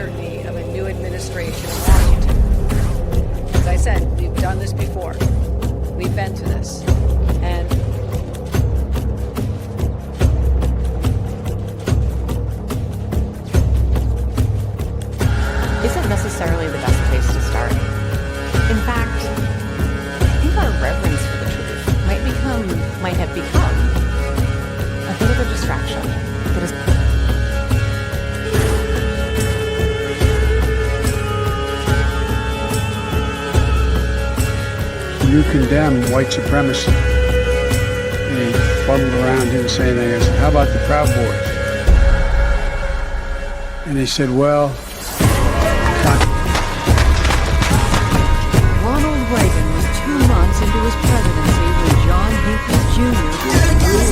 uncertainty of a new administration in Washington. As I said, we've done this before. We've been through this. And isn't necessarily the best place to start. In fact, I think our reverence for the truth might have become a bit of a distraction that is. You condemn white supremacy. And he fuddled around, didn't say anything. I said, how about the Proud Boys? And he said, well, Ronald Reagan was 2 months into his presidency when John Hinckley Jr. blew a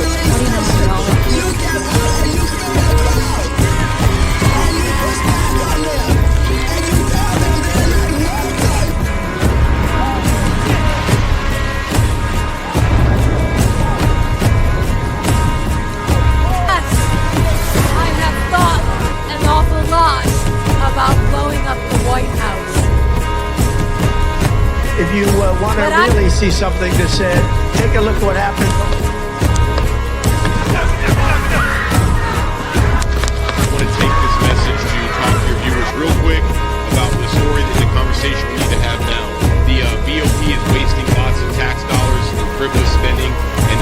about blowing up the White House. If you want to really see something that said, take a look what happened. I want to take this message to talk to your viewers real quick about the story that the conversation we need to have now. The BOP is wasting lots of tax dollars in frivolous spending, and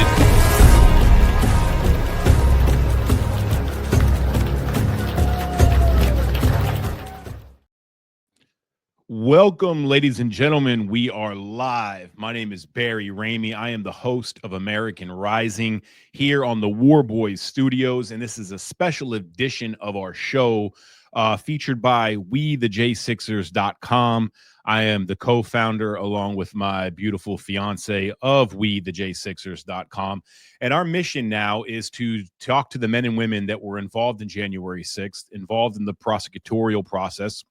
Welcome, ladies and gentlemen. We are live. My name is Barry Ramey. I am the host of American Rising here on the War Boys Studios, and this is a special edition of our show featured by WeTheJ6ers.com. I am the co-founder, along with my beautiful fiance, of WeTheJ6ers.com. And our mission now is to talk to the men and women that were involved in January 6th, involved in the prosecutorial process,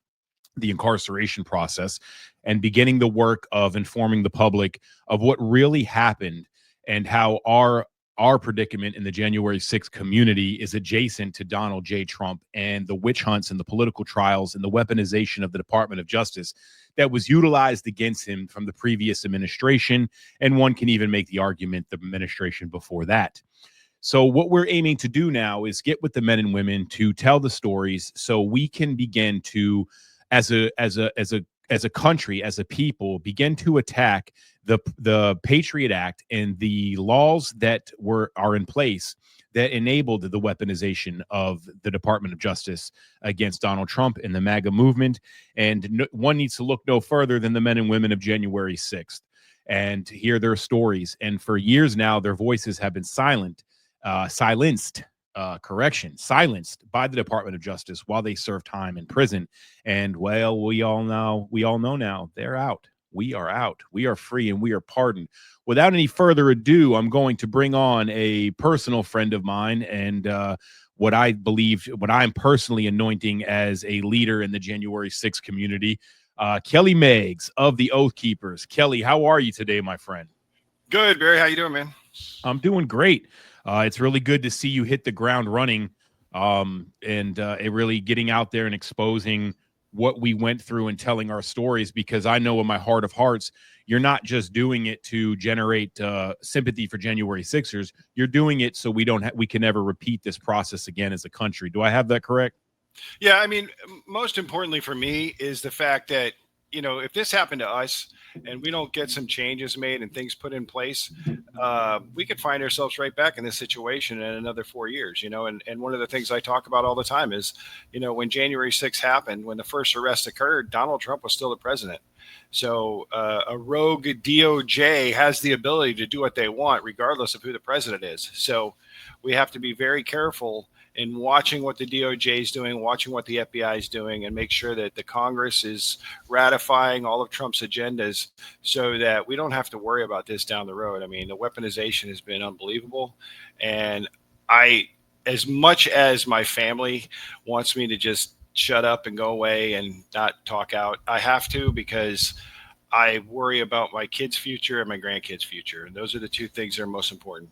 the incarceration process, and beginning the work of informing the public of what really happened and how our predicament in the January 6th community is adjacent to Donald J. Trump and the witch hunts and the political trials and the weaponization of the Department of Justice that was utilized against him from the previous administration. And one can even make the argument the administration before that. So what we're aiming to do now is get with the men and women to tell the stories so we can begin to, as a country, as a people, begin to attack the Patriot Act and the laws that are in place that enabled the weaponization of the Department of Justice against Donald Trump and the MAGA movement. And one needs to look no further than the men and women of January 6th and hear their stories. And for years now, their voices have been silenced by the Department of Justice while they serve time in prison. And well, we all know now they're out. We are out. We are free and we are pardoned. Without any further ado, I'm going to bring on a personal friend of mine and what I'm personally anointing as a leader in the January 6th community, Kelly Meggs of the Oath Keepers. Kelly, how are you today, my friend? Good, Barry. How you doing, man? I'm doing great. It's really good to see you hit the ground running and it really getting out there and exposing what we went through and telling our stories, because I know in my heart of hearts, you're not just doing it to generate sympathy for January 6ers. You're doing it so we can never repeat this process again as a country. Do I have that correct? Yeah, I mean, most importantly for me is the fact that, you know, if this happened to us and we don't get some changes made and things put in place, we could find ourselves right back in this situation in another 4 years, you know, and one of the things I talk about all the time is, you know, when January 6th happened, when the first arrest occurred, Donald Trump was still the president. So a rogue DOJ has the ability to do what they want, regardless of who the president is. So we have to be very careful in watching what the DOJ is doing, watching what the FBI is doing, and make sure that the Congress is ratifying all of Trump's agendas so that we don't have to worry about this down the road. I mean, the weaponization has been unbelievable. And as much as my family wants me to just shut up and go away and not talk out, I have to, because I worry about my kids' future and my grandkids' future. And those are the two things that are most important.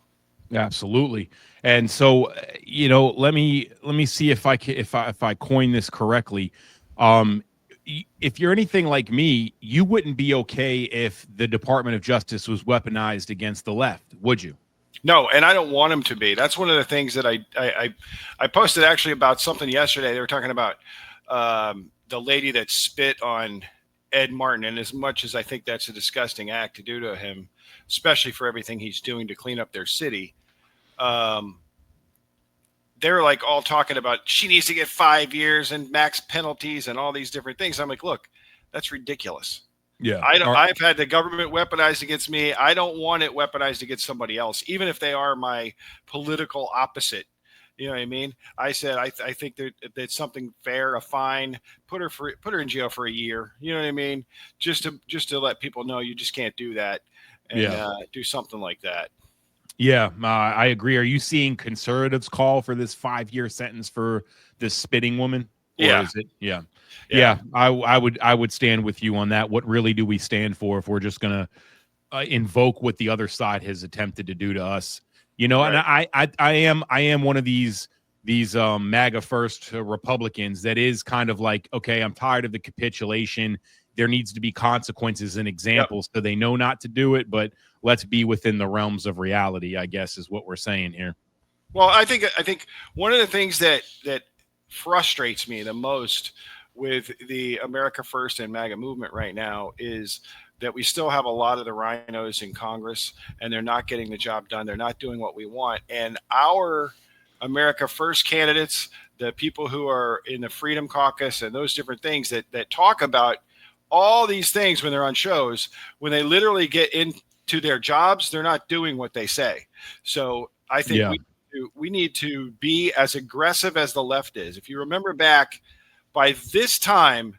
Absolutely. And so, you know, let me see if I coin this correctly. Um, if you're anything like me, you wouldn't be okay if the Department of Justice was weaponized against the left, would you? No, and I don't want him to be. That's one of the things that I posted actually about something yesterday. They were talking about the lady that spit on Ed Martin, and as much as I think that's a disgusting act to do to him, especially for everything he's doing to clean up their city, they're like all talking about she needs to get 5 years and max penalties and all these different things. I'm like, look, that's ridiculous. Yeah. I've had the government weaponized against me. I don't want it weaponized against somebody else, even if they are my political opposite. You know what I mean? I said I think that that's something fair, a fine, put her in jail for a year. You know what I mean? Just to let people know you just can't do that and do something like that. Yeah, I agree. Are you seeing conservatives call for this 5-year sentence for this spitting woman? Or Yeah. is it? Yeah. I would stand with you on that. What really do we stand for if we're just going to invoke what the other side has attempted to do to us? You know, Right. and I am one of these MAGA first Republicans that is kind of like, okay, I'm tired of the capitulation. There needs to be consequences and examples so they know not to do it, but let's be within the realms of reality, I guess, is what we're saying here. Well, I think one of the things that frustrates me the most with the America First and MAGA movement right now is that we still have a lot of the rhinos in Congress, and they're not getting the job done. They're not doing what we want. And our America First candidates, the people who are in the Freedom Caucus and those different things that talk about all these things when they're on shows, when they literally get into their jobs, they're not doing what they say. So I think we need to be as aggressive as the left is. If you remember back, by this time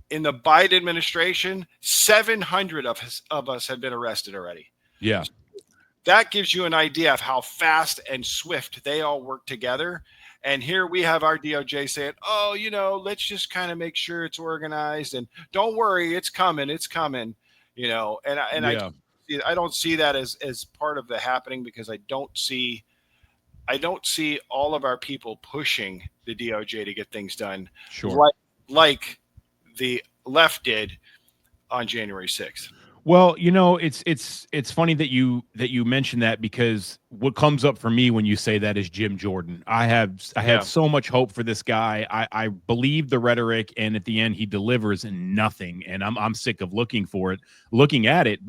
in the Biden administration, 700 of us had been arrested already. Yeah. That gives you an idea of how fast and swift they all work together. And here we have our DOJ saying, oh, let's just kind of make sure it's organized and don't worry, it's coming. And I don't see that as part of the happening, because I don't see all of our people pushing the DOJ to get things done. Sure. Like the left did on January 6th. Well, it's funny that you mentioned that, because what comes up for me when you say that is Jim Jordan. I had so much hope for this guy. I believe the rhetoric, and at the end he delivers in nothing, and I'm sick of looking at it.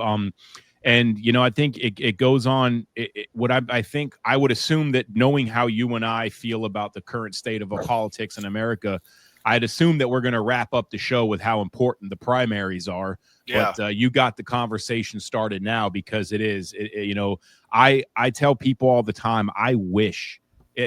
And I think it goes on. I think I would assume that, knowing how you and I feel about the current state of politics in America, I'd assume that we're going to wrap up the show with how important the primaries are. Yeah. But you got the conversation started now, because it is. I tell people all the time, I wish.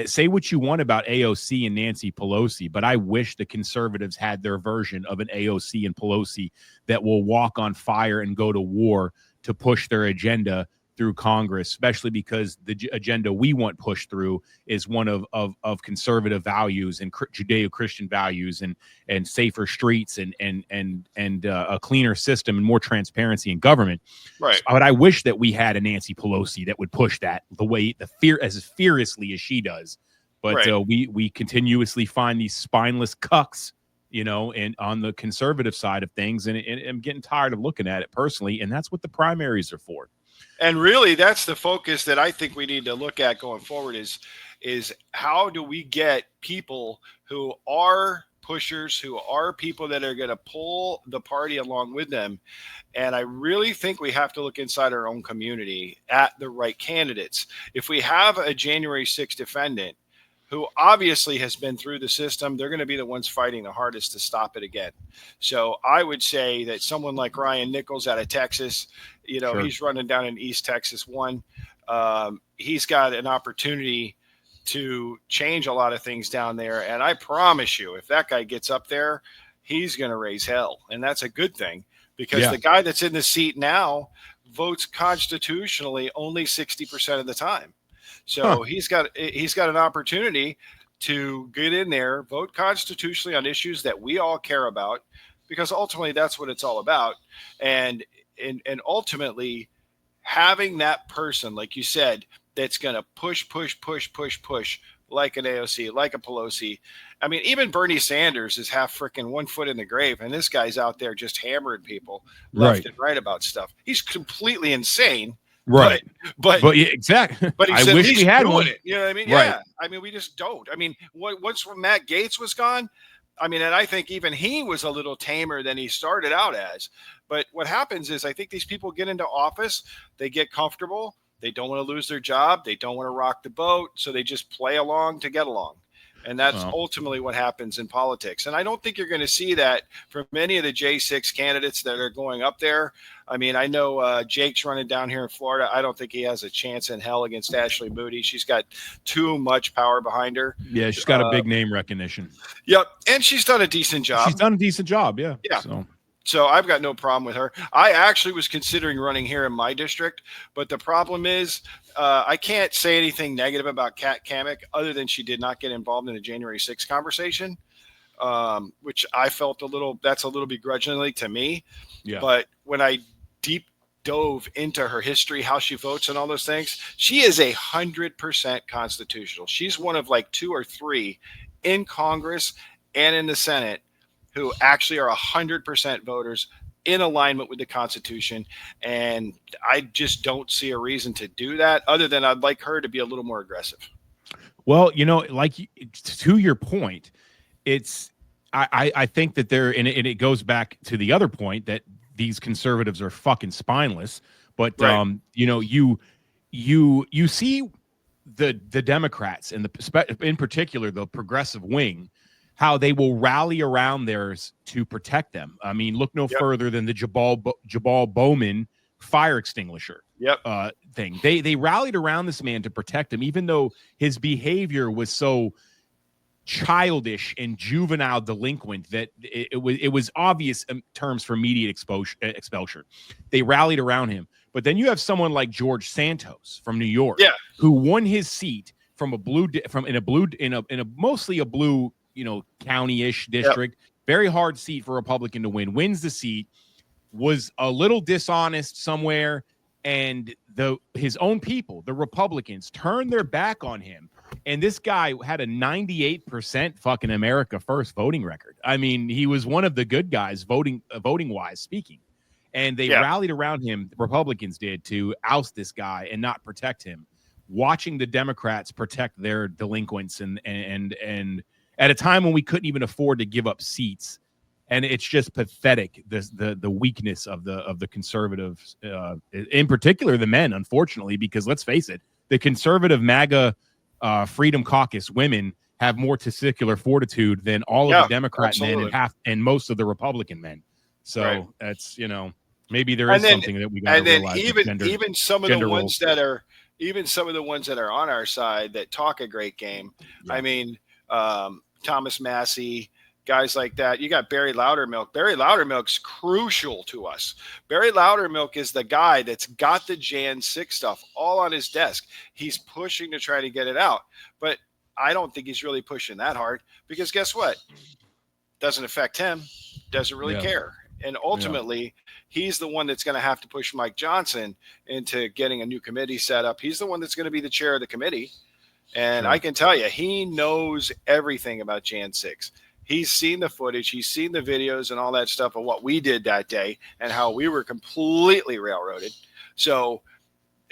Say what you want about AOC and Nancy Pelosi, but I wish the conservatives had their version of an AOC and Pelosi that will walk on fire and go to war to push their agenda through Congress, especially because the agenda we want pushed through is one of conservative values and Judeo-Christian values and safer streets and a cleaner system and more transparency in government. Right. But I wish that we had a Nancy Pelosi that would push that as fearlessly as she does. But we continuously find these spineless cucks, and on the conservative side of things, and I'm getting tired of looking at it personally, and that's what the primaries are for. And really, that's the focus that I think we need to look at going forward is how do we get people who are pushers, who are people that are going to pull the party along with them. And I really think we have to look inside our own community at the right candidates. If we have a January 6th defendant who obviously has been through the system, they're going to be the ones fighting the hardest to stop it again. So I would say that someone like Ryan Nichols out of Texas, Sure. He's running down in East Texas 1. He's got an opportunity to change a lot of things down there. And I promise you, if that guy gets up there, he's going to raise hell. And that's a good thing, because the guy that's in the seat now votes constitutionally only 60% of the time. So he's got an opportunity to get in there, vote constitutionally on issues that we all care about, because ultimately that's what it's all about. And ultimately having that person, like you said, that's going to push like an AOC, like a Pelosi. I mean, even Bernie Sanders is half freaking 1 foot in the grave, and this guy's out there just hammering people left Right. and right about stuff. He's completely insane. Right. But yeah, exactly. but he's I at wish least we had doing one. it. You know what I mean? Right. Yeah. I mean, we just don't. I mean, once Matt Gaetz was gone, I mean, and I think even he was a little tamer than he started out as. But what happens is I think these people get into office, they get comfortable, they don't want to lose their job, they don't want to rock the boat, so they just play along to get along. And that's ultimately what happens in politics. And I don't think you're going to see that from many of the J6 candidates that are going up there. I mean, I know Jake's running down here in Florida. I don't think he has a chance in hell against Ashley Moody. She's got too much power behind her. Yeah, she's got a big name recognition. Yep. And she's done a decent job. She's done a decent job, yeah. Yeah. So I've got no problem with her. I actually was considering running here in my district, but the problem is I can't say anything negative about Kat Kamek other than she did not get involved in a January 6th conversation, which I felt that's a little begrudgingly to me. Yeah. But when I deep dove into her history, how she votes and all those things, she is 100% constitutional. She's one of like 2 or 3 in Congress and in the Senate who actually are 100% voters in alignment with the Constitution. And I just don't see a reason to do that other than I'd like her to be a little more aggressive. Well, like to your point, I think that and it goes back to the other point that these conservatives are fucking spineless. But, right. You see the Democrats and in particular, the progressive wing, how they will rally around theirs to protect them. I mean, look no further than the Jabal Bowman fire extinguisher thing. They rallied around this man to protect him, even though his behavior was so childish and juvenile delinquent that it was obvious terms for immediate expulsion. They rallied around him. But then you have someone like George Santos from New York, who won his seat from mostly a blue county-ish district, very hard seat for a Republican to wins the seat, was a little dishonest somewhere, and his own people, the Republicans, turned their back on him. And this guy had a 98% fucking America First voting record. I mean, he was one of the good guys voting-wise speaking. And they rallied around him, the Republicans did, to oust this guy and not protect him, watching the Democrats protect their delinquents and at a time when we couldn't even afford to give up seats. And it's just pathetic, the weakness of the conservatives, in particular the men, unfortunately, because let's face it, the conservative MAGA Freedom Caucus women have more testicular fortitude than all of the Democrat men and most of the Republican men. So that's, maybe there is something that we got to realize. And then even some of the ones that are on our side that talk a great game. Yeah. I mean, Thomas Massey, guys like that. You got Barry Loudermilk. Barry Loudermilk's crucial to us. Barry Loudermilk is the guy that's got the Jan 6 stuff all on his desk. He's pushing to try to get it out. But I don't think he's really pushing that hard because guess what? Doesn't affect him. Doesn't really care. And ultimately, he's the one that's going to have to push Mike Johnson into getting a new committee set up. He's the one that's going to be the chair of the committee. And I can tell you, he knows everything about Jan 6. He's seen the footage. He's seen the videos and all that stuff of what we did that day and how we were completely railroaded. So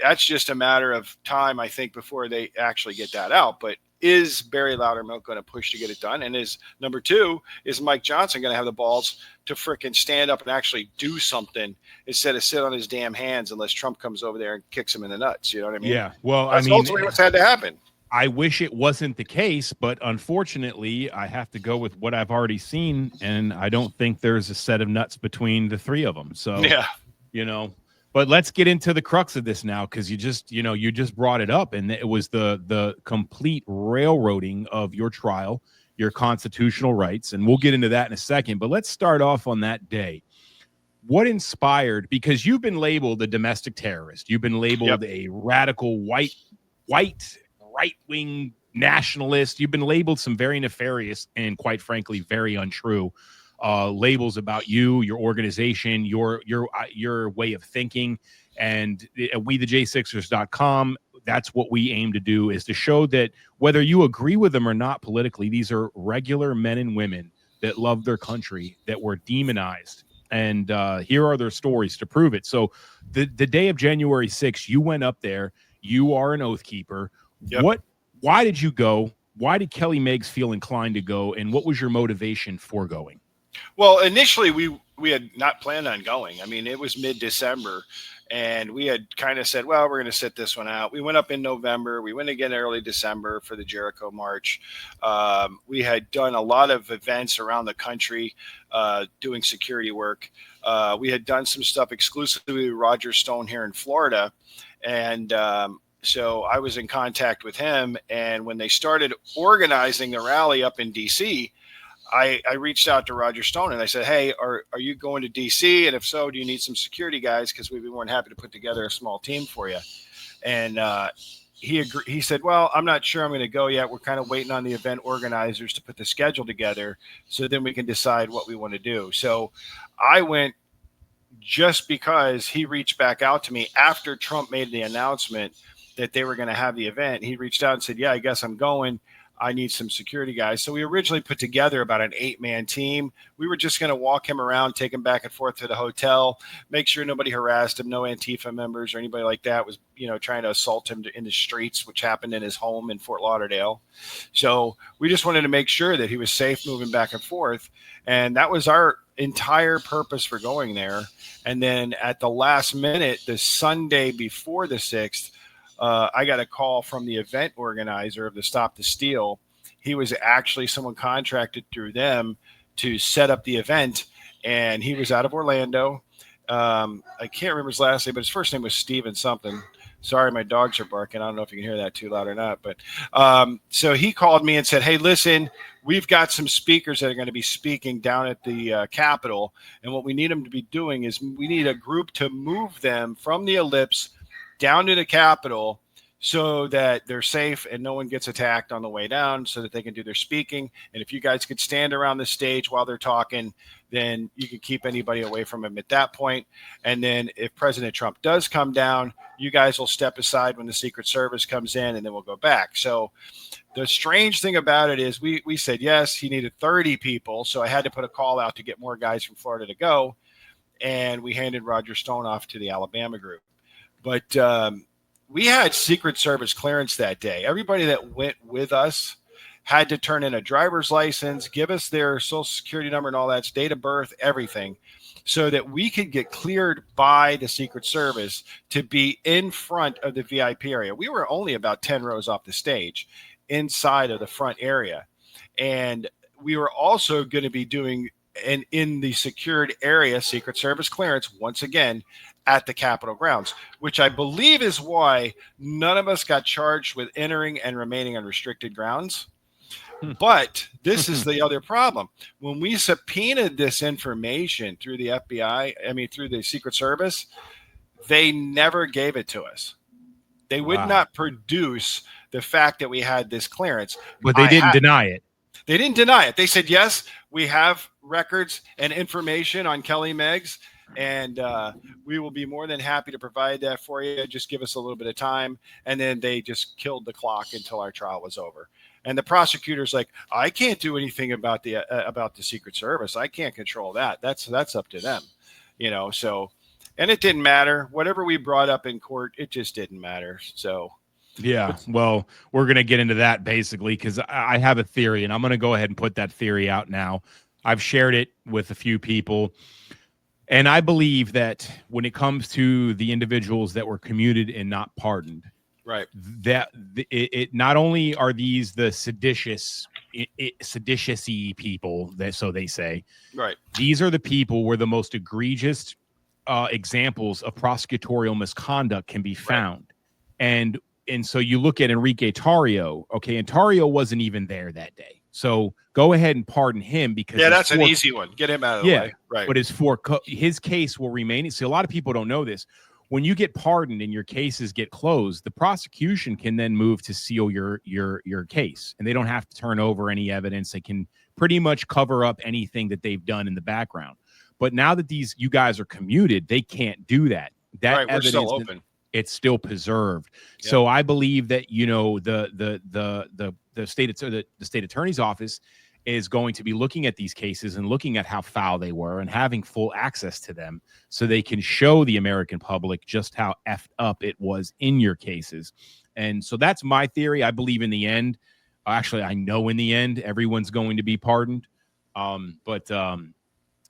that's just a matter of time, I think, before they actually get that out. But is Barry Loudermilk going to push to get it done? And number 2, is Mike Johnson going to have the balls to frickin' stand up and actually do something instead of sit on his damn hands unless Trump comes over there and kicks him in the nuts? You know what I mean? Yeah. Well, that's ultimately what's had to happen. I wish it wasn't the case, but unfortunately, I have to go with what I've already seen, and I don't think there's a set of nuts between the 3 of them. So, but let's get into the crux of this now, because you just brought it up, and it was the complete railroading of your trial, your constitutional rights, and we'll get into that in a second. But let's start off on that day. What inspired? Because you've been labeled a domestic terrorist, you've been labeled a radical white right-wing nationalist. You've been labeled some very nefarious and, quite frankly, very untrue labels about you, your organization, your way of thinking. And we, the J6ers.com, that's what we aim to do, is to show that whether you agree with them or not politically, these are regular men and women that love their country that were demonized. And here are their stories to prove it. So the day of January 6th, you went up there. You are an oath keeper. Yep. Why did you go? Why did Kelly Meggs feel inclined to go? And what was your motivation for going? Well, initially we had not planned on going. I mean, it was mid-December, and we had kind of said, well, we're going to sit this one out. We went up in November. We went again early December for the Jericho March. We had done a lot of events around the country doing security work. We had done some stuff exclusively with Roger Stone here in Florida. And so I was in contact with him. And when they started organizing the rally up in D.C., I reached out to Roger Stone and I said, hey, are you going to DC? And if so, do you need some security guys? Because we'd be more than happy to put together a small team for you. And he agreed. He said, well, I'm not sure I'm going to go yet. We're kind of waiting on the event organizers to put the schedule together so then we can decide what we want to do. So I went just because he reached back out to me after Trump made the announcement that they were going to have the event. He reached out and said, yeah, I guess I'm going. I need some security guys. So we originally put together about an 8-man team. We were just going to walk him around, take him back and forth to the hotel, make sure nobody harassed him, no Antifa members or anybody like that was, trying to assault him in the streets, which happened in his home in Fort Lauderdale. So we just wanted to make sure that he was safe moving back and forth. And that was our entire purpose for going there. And then at the last minute, the Sunday before the 6th, I got a call from the event organizer of the Stop the Steal. He was actually someone contracted through them to set up the event, and he was out of Orlando. I can't remember his last name, but his first name was Steven something. Sorry, my dogs are barking. I don't know if you can hear that too loud or not. But so he called me and said, hey, listen, we've got some speakers that are going to be speaking down at the Capitol, and what we need them to be doing is we need a group to move them from the Ellipse down to the Capitol so that they're safe and no one gets attacked on the way down so that they can do their speaking. And if you guys could stand around the stage while they're talking, then you can keep anybody away from them at that point. And then if President Trump does come down, you guys will step aside when the Secret Service comes in, and then we'll go back. So the strange thing about it is we said, yes, he needed 30 people. So I had to put a call out to get more guys from Florida to go. And we handed Roger Stone off to the Alabama group. But we had Secret Service clearance that day. Everybody that went with us had to turn in a driver's license, give us their social security number and all that, date of birth, everything, so that we could get cleared by the Secret Service to be in front of the VIP area. We were only about 10 rows off the stage inside of the front area. And we were also going to be doing in the secured area, Secret Service clearance, once again, at the Capitol grounds, which I believe is why none of us got charged with entering and remaining on restricted grounds. But this is the other problem. When we subpoenaed this information through the FBI, through the Secret Service, they never gave it to us. They would not produce the fact that we had this clearance. But they didn't deny it. They didn't deny it. They said, yes, we have records and information on Kelly Meggs, and we will be more than happy to provide that for you. Just give us a little bit of time. And then they just killed the clock until our trial was over. And the prosecutor's like, I can't do anything about the Secret Service. I can't control that. That's up to them, So, and it didn't matter. Whatever we brought up in court, it just didn't matter. So. Yeah, well, we're going to get into that basically because I have a theory, and I'm going to go ahead and put that theory out now. I've shared it with a few people, and I believe that when it comes to the individuals that were commuted and not pardoned, right, that it not only are these the seditious-y people, that so they say, right, these are the people where the most egregious examples of prosecutorial misconduct can be found, right. And so you look at Enrique Tarrio, okay, and Tarrio wasn't even there that day. So go ahead and pardon him because that's an easy one. Get him out of the way. Right. But his case will remain. See, a lot of people don't know this. When you get pardoned and your cases get closed, the prosecution can then move to seal your case, and they don't have to turn over any evidence. They can pretty much cover up anything that they've done in the background. But now that you guys are commuted, they can't do that. That right, we're still open. it's still preserved. Yep. So I believe that, you know, the state attorney's office is going to be looking at these cases and looking at how foul they were and having full access to them so they can show the American public just how effed up it was in your cases. And so that's my theory. I believe in the end, actually, I know in the end, everyone's going to be pardoned. But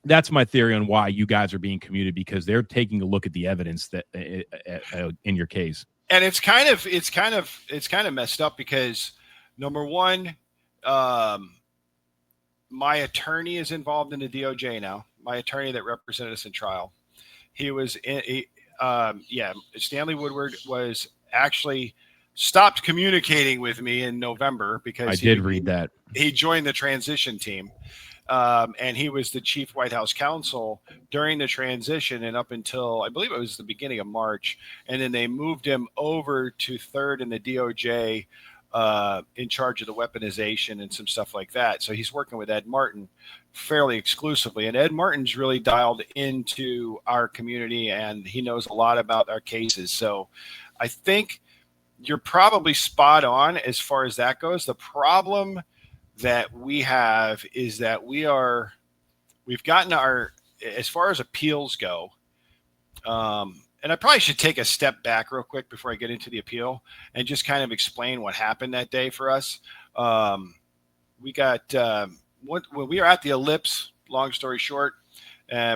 that's my theory on why you guys are being commuted, because they're taking a look at the evidence that in your case. And it's kind of messed up because, number one, my attorney is involved in the DOJ now. My attorney that represented us in trial, Stanley Woodward was actually stopped communicating with me in November because I did read that he joined the transition team. And he was the chief White House counsel during the transition and up until, I believe it was the beginning of March. And then they moved him over to third in the DOJ, in charge of the weaponization and some stuff like that. So he's working with Ed Martin fairly exclusively. And Ed Martin's really dialed into our community and he knows a lot about our cases. So I think you're probably spot on as far as that goes. The problem that we have is that we've gotten as far as appeals go. And I probably should take a step back real quick before I get into the appeal and just kind of explain what happened that day for us. We got, when we were at the Ellipse, long story short,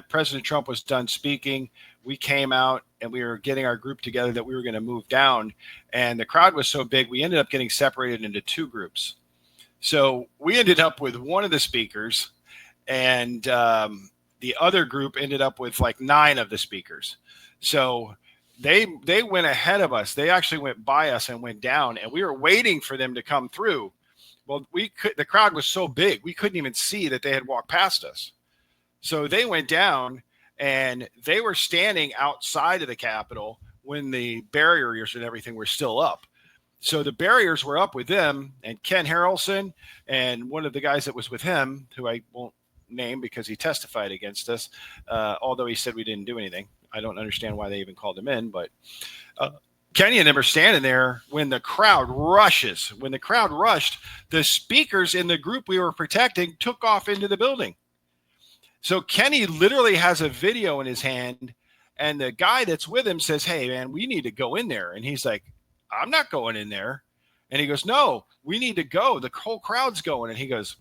President Trump was done speaking. We came out and we were getting our group together that we were going to move down. And the crowd was so big, we ended up getting separated into two groups. So we ended up with one of the speakers and the other group ended up with like 9 of the speakers. So they went ahead of us. They actually went by us and went down and we were waiting for them to come through. Well, the crowd was so big, we couldn't even see that they had walked past us. So they went down and they were standing outside of the Capitol when the barriers and everything were still up. So the barriers were up with them and Ken Harrelson and one of the guys that was with him, who I won't name because he testified against us, although he said we didn't do anything. I don't understand why they even called him in, but Kenny and them are standing there when the crowd rushes. When the crowd rushed, the speakers in the group we were protecting took off into the building. So Kenny literally has a video in his hand and the guy that's with him says, "Hey man, we need to go in there." And he's like, "I'm not going in there." And he goes, "No, we need to go. The whole crowd's going." And he goes,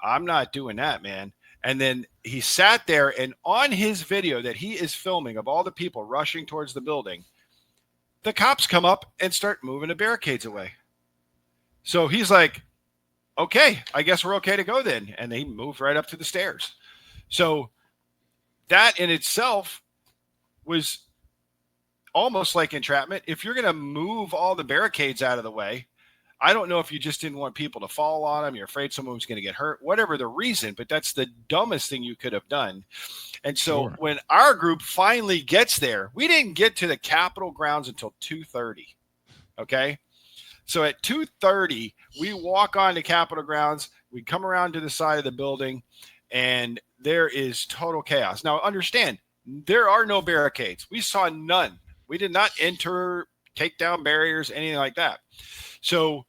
"I'm not doing that, man." And then he sat there and on his video that he is filming of all the people rushing towards the building, the cops come up and start moving the barricades away. So he's like, "Okay, I guess we're okay to go then." And they moved right up to the stairs. So that in itself was almost like entrapment. If you're going to move all the barricades out of the way, I don't know if you just didn't want people to fall on them. You're afraid someone was going to get hurt, whatever the reason, but that's the dumbest thing you could have done. And so when our group finally gets there, we didn't get to the Capitol grounds until 2:30. Okay. So at 2:30, we walk on to Capitol grounds. We come around to the side of the building and there is total chaos. Now understand, there are no barricades. We saw none. We did not enter, take down barriers, anything like that. So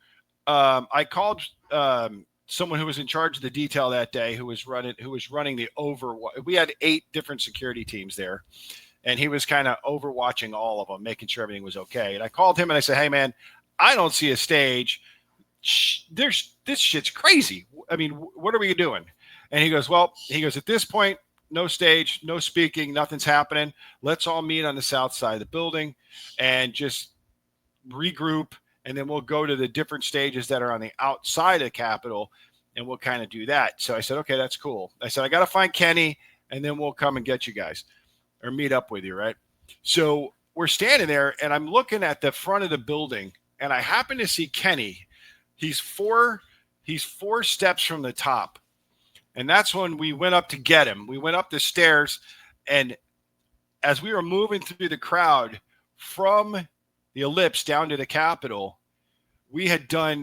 I called someone who was in charge of the detail that day, who was running the we had 8 different security teams there, and he was kind of overwatching all of them, making sure everything was okay. And I called him and I said, "Hey man, I don't see a stage. This shit's crazy. I mean, what are we doing?" And he goes, at this point, no stage, no speaking, nothing's happening. Let's all meet on the south side of the building and just regroup. And then we'll go to the different stages that are on the outside of the Capitol and we'll kind of do that. So I said, "Okay, that's cool." I said, "I got to find Kenny and then we'll come and get you guys or meet up with you." Right. So we're standing there and I'm looking at the front of the building and I happen to see Kenny. He's four steps from the top. And that's when we went up to get him. We went up the stairs and as we were moving through the crowd from the Ellipse down to the Capitol, we had done,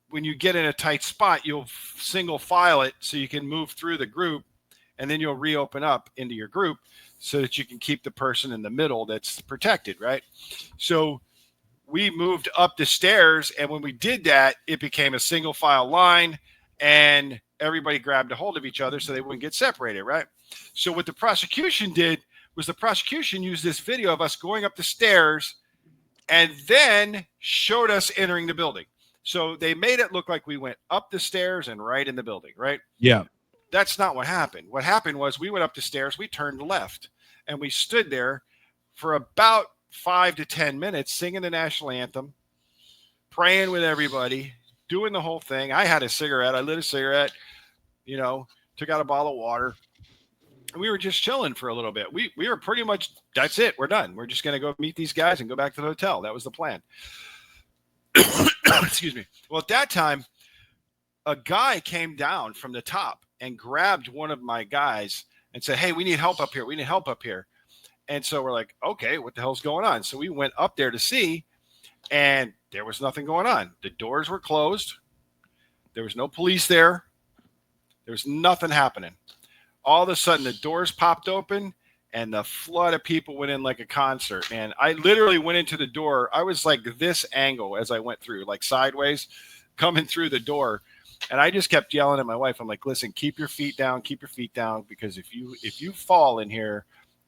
when you get in a tight spot, you'll single file it so you can move through the group and then you'll reopen up into your group. so that you can keep the person in the middle that's protected, right? So we moved up the stairs, and when we did that, it became a single file line, and everybody grabbed a hold of each other so they wouldn't get separated, right? So what the prosecution did was the prosecution used this video of us going up the stairs and then showed us entering the building. So they made it look like we went up the stairs and right in the building, right? Yeah. That's not what happened. What happened was we went up the stairs, we turned left, and we stood there for about 5 to 10 minutes singing the national anthem, praying with everybody, doing the whole thing. I had a cigarette. I lit a cigarette, you know, took out a bottle of water. And we were just chilling for a little bit. We were pretty much, that's it. We're done. We're just going to go meet these guys and go back to the hotel. That was the plan. Excuse me. Well, at that time, a guy came down from the top and grabbed one of my guys and said, "Hey, we need help up here. We need help up here." And so we're like, okay, what the hell's going on? So we went up there to see, and there was nothing going on. The doors were closed. There was no police there. There was nothing happening. All of a sudden, the doors popped open, and the flood of people went in like a concert. And I literally went into the door. I was like this angle as I went through, like sideways, coming through the door. And I just kept yelling at my wife. I'm like, listen, keep your feet down, because if you fall in here,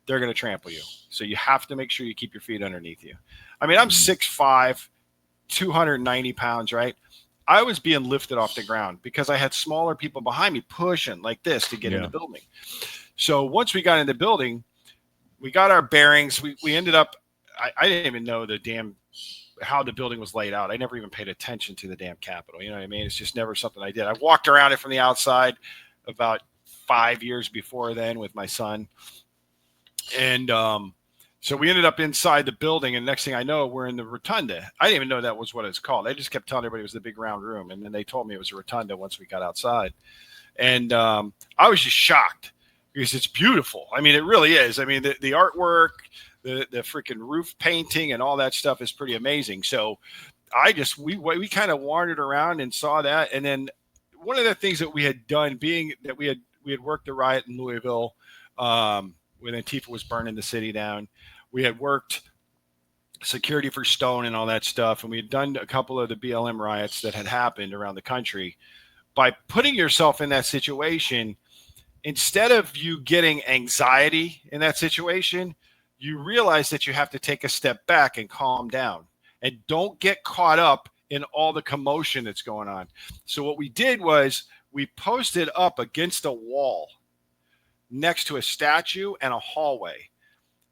they're going to trample you. So you have to make sure you keep your feet underneath you. I mean, I'm 6'5", 290 pounds, right? I was being lifted off the ground because I had smaller people behind me pushing like this to get in the building. So once we got in the building, we got our bearings. We ended up, I didn't even know how the building was laid out. I never even paid attention to the damn Capitol. You know what I mean? It's just never something I did. I walked around it from the outside about 5 years before then with my son. And so we ended up inside the building, and next thing I know, we're in the rotunda. I didn't even know that was what it's called. I just kept telling everybody it was the big round room, and then they told me it was a rotunda once we got outside. And I was just shocked because it's beautiful. I mean, it really is. I mean, the artwork, the freaking roof painting and all that stuff is pretty amazing. So we kind of wandered around and saw that. And then one of the things that we had done, being that we had worked the riot in Louisville, when Antifa was burning the city down, we had worked security for Stone and all that stuff. And we had done a couple of the BLM riots that had happened around the country. By putting yourself in that situation, instead of you getting anxiety in that situation, you realize that you have to take a step back and calm down and don't get caught up in all the commotion that's going on. So what we did was we posted up against a wall next to a statue and a hallway.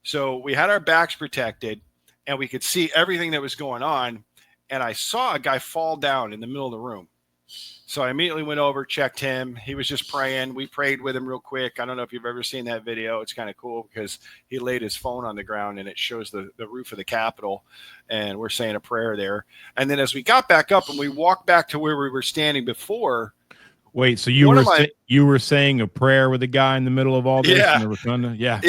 So we had our backs protected and we could see everything that was going on. And I saw a guy fall down in the middle of the room. So I immediately went over, checked him. He was just praying. We prayed with him real quick. I don't know if you've ever seen that video. It's kind of cool because he laid his phone on the ground and it shows the roof of the Capitol. And we're saying a prayer there. And then as we got back up and we walked back to where we were standing before. Wait, so you were saying a prayer with a guy in the middle of all this in the rotunda? Yeah.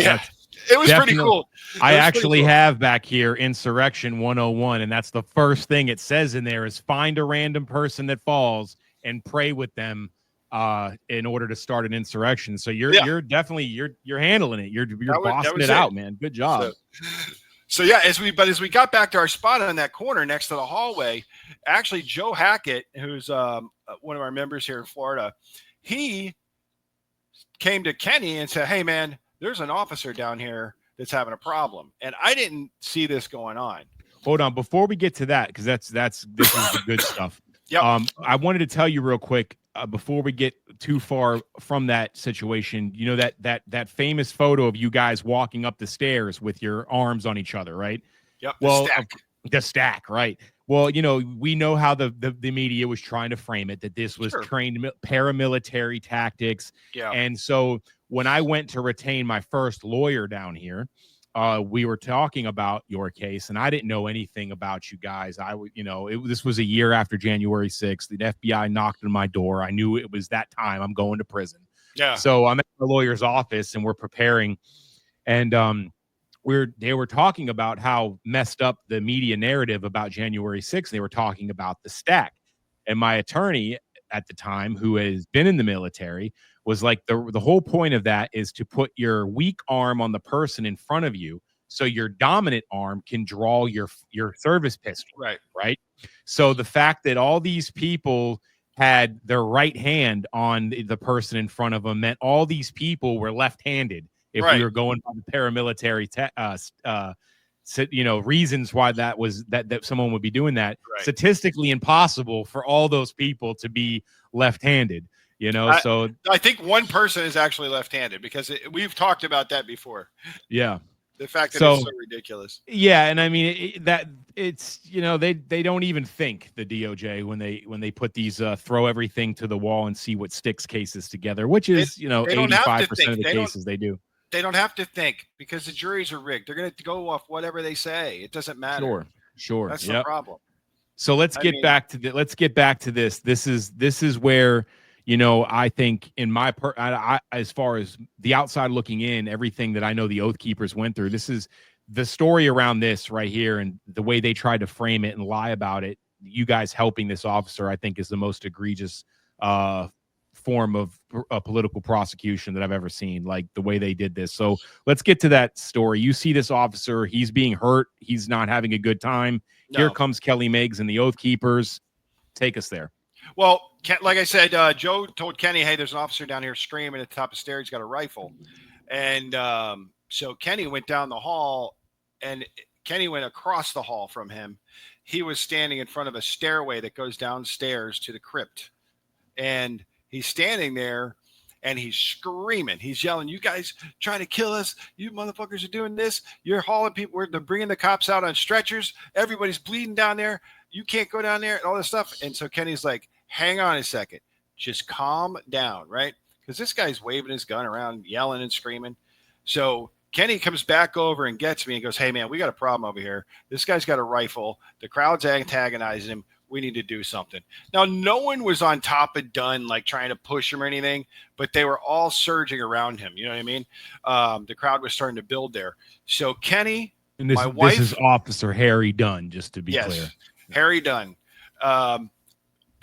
It was pretty cool. I actually have back here Insurrection 101, and that's the first thing it says in there is find a random person that falls and pray with them in order to start an insurrection. So you're definitely you're handling it. You're bossing it out, man. Good job. So yeah, as we got back to our spot on that corner next to the hallway, actually Joe Hackett, who's one of our members here in Florida, he came to Kenny and said, "Hey man, there's an officer down here that's having a problem." And I didn't see this going on. Hold on, before we get to that, because this is the good stuff. Yep. I wanted to tell you real quick before we get too far from that situation. You know that famous photo of you guys walking up the stairs with your arms on each other, right? Yep. Well, the stack, right? Well, you know, we know how the media was trying to frame it, that this was trained paramilitary tactics. Yeah. And so when I went to retain my first lawyer down here, we were talking about your case, and I didn't know anything about you guys. This was a year after January 6th. The FBI knocked on my door. I knew it was that time. I'm going to prison. Yeah. So I'm at the lawyer's office, and we're preparing, and they were talking about how messed up the media narrative about January 6th. They were talking about the stack, and my attorney at the time who has been in the military was like the whole point of that is to put your weak arm on the person in front of you so your dominant arm can draw your service pistol. Right. So the fact that all these people had their right hand on the person in front of them meant all these people were left-handed if we were going by the paramilitary reasons why that was that someone would be doing that. Statistically impossible for all those people to be left-handed, so I think one person is actually left-handed because we've talked about that before. Yeah. The fact that it's so ridiculous. Yeah, and I mean it's they don't even think, the DOJ, when they put these throw everything to the wall and see what sticks cases together, which is 85% of the cases they do. They don't have to think because the juries are rigged. They're going to go off whatever they say. It doesn't matter. Sure. That's the problem. So let's get back to this. This is where I think in my as far as the outside looking in, everything that I know the Oath Keepers went through, this is the story around this right here, and the way they tried to frame it and lie about it. You guys helping this officer, I think, is the most egregious form of political prosecution that I've ever seen, like the way they did this. So let's get to that story. You see this officer, he's being hurt. He's not having a good time. No. Here comes Kelly Meggs and the Oath Keepers. Take us there. Well, like I said, Joe told Kenny, hey, there's an officer down here screaming at the top of the stairs. He's got a rifle. And so Kenny went down the hall, and Kenny went across the hall from him. He was standing in front of a stairway that goes downstairs to the crypt. And he's standing there, and he's screaming. He's yelling, you guys trying to kill us. You motherfuckers are doing this. You're hauling people. They're bringing the cops out on stretchers. Everybody's bleeding down there. You can't go down there and all this stuff. And so Kenny's like, hang on a second. Just calm down, right? Because this guy's waving his gun around, yelling and screaming. So Kenny comes back over and gets me and goes, hey, man, we got a problem over here. This guy's got a rifle. The crowd's antagonizing him. We need to do something. Now, no one was on top of Dunn, like trying to push him or anything, but they were all surging around him. You know what I mean? The crowd was starting to build there. So Kenny, and this is Officer Harry Dunn, just to be clear. Harry Dunn.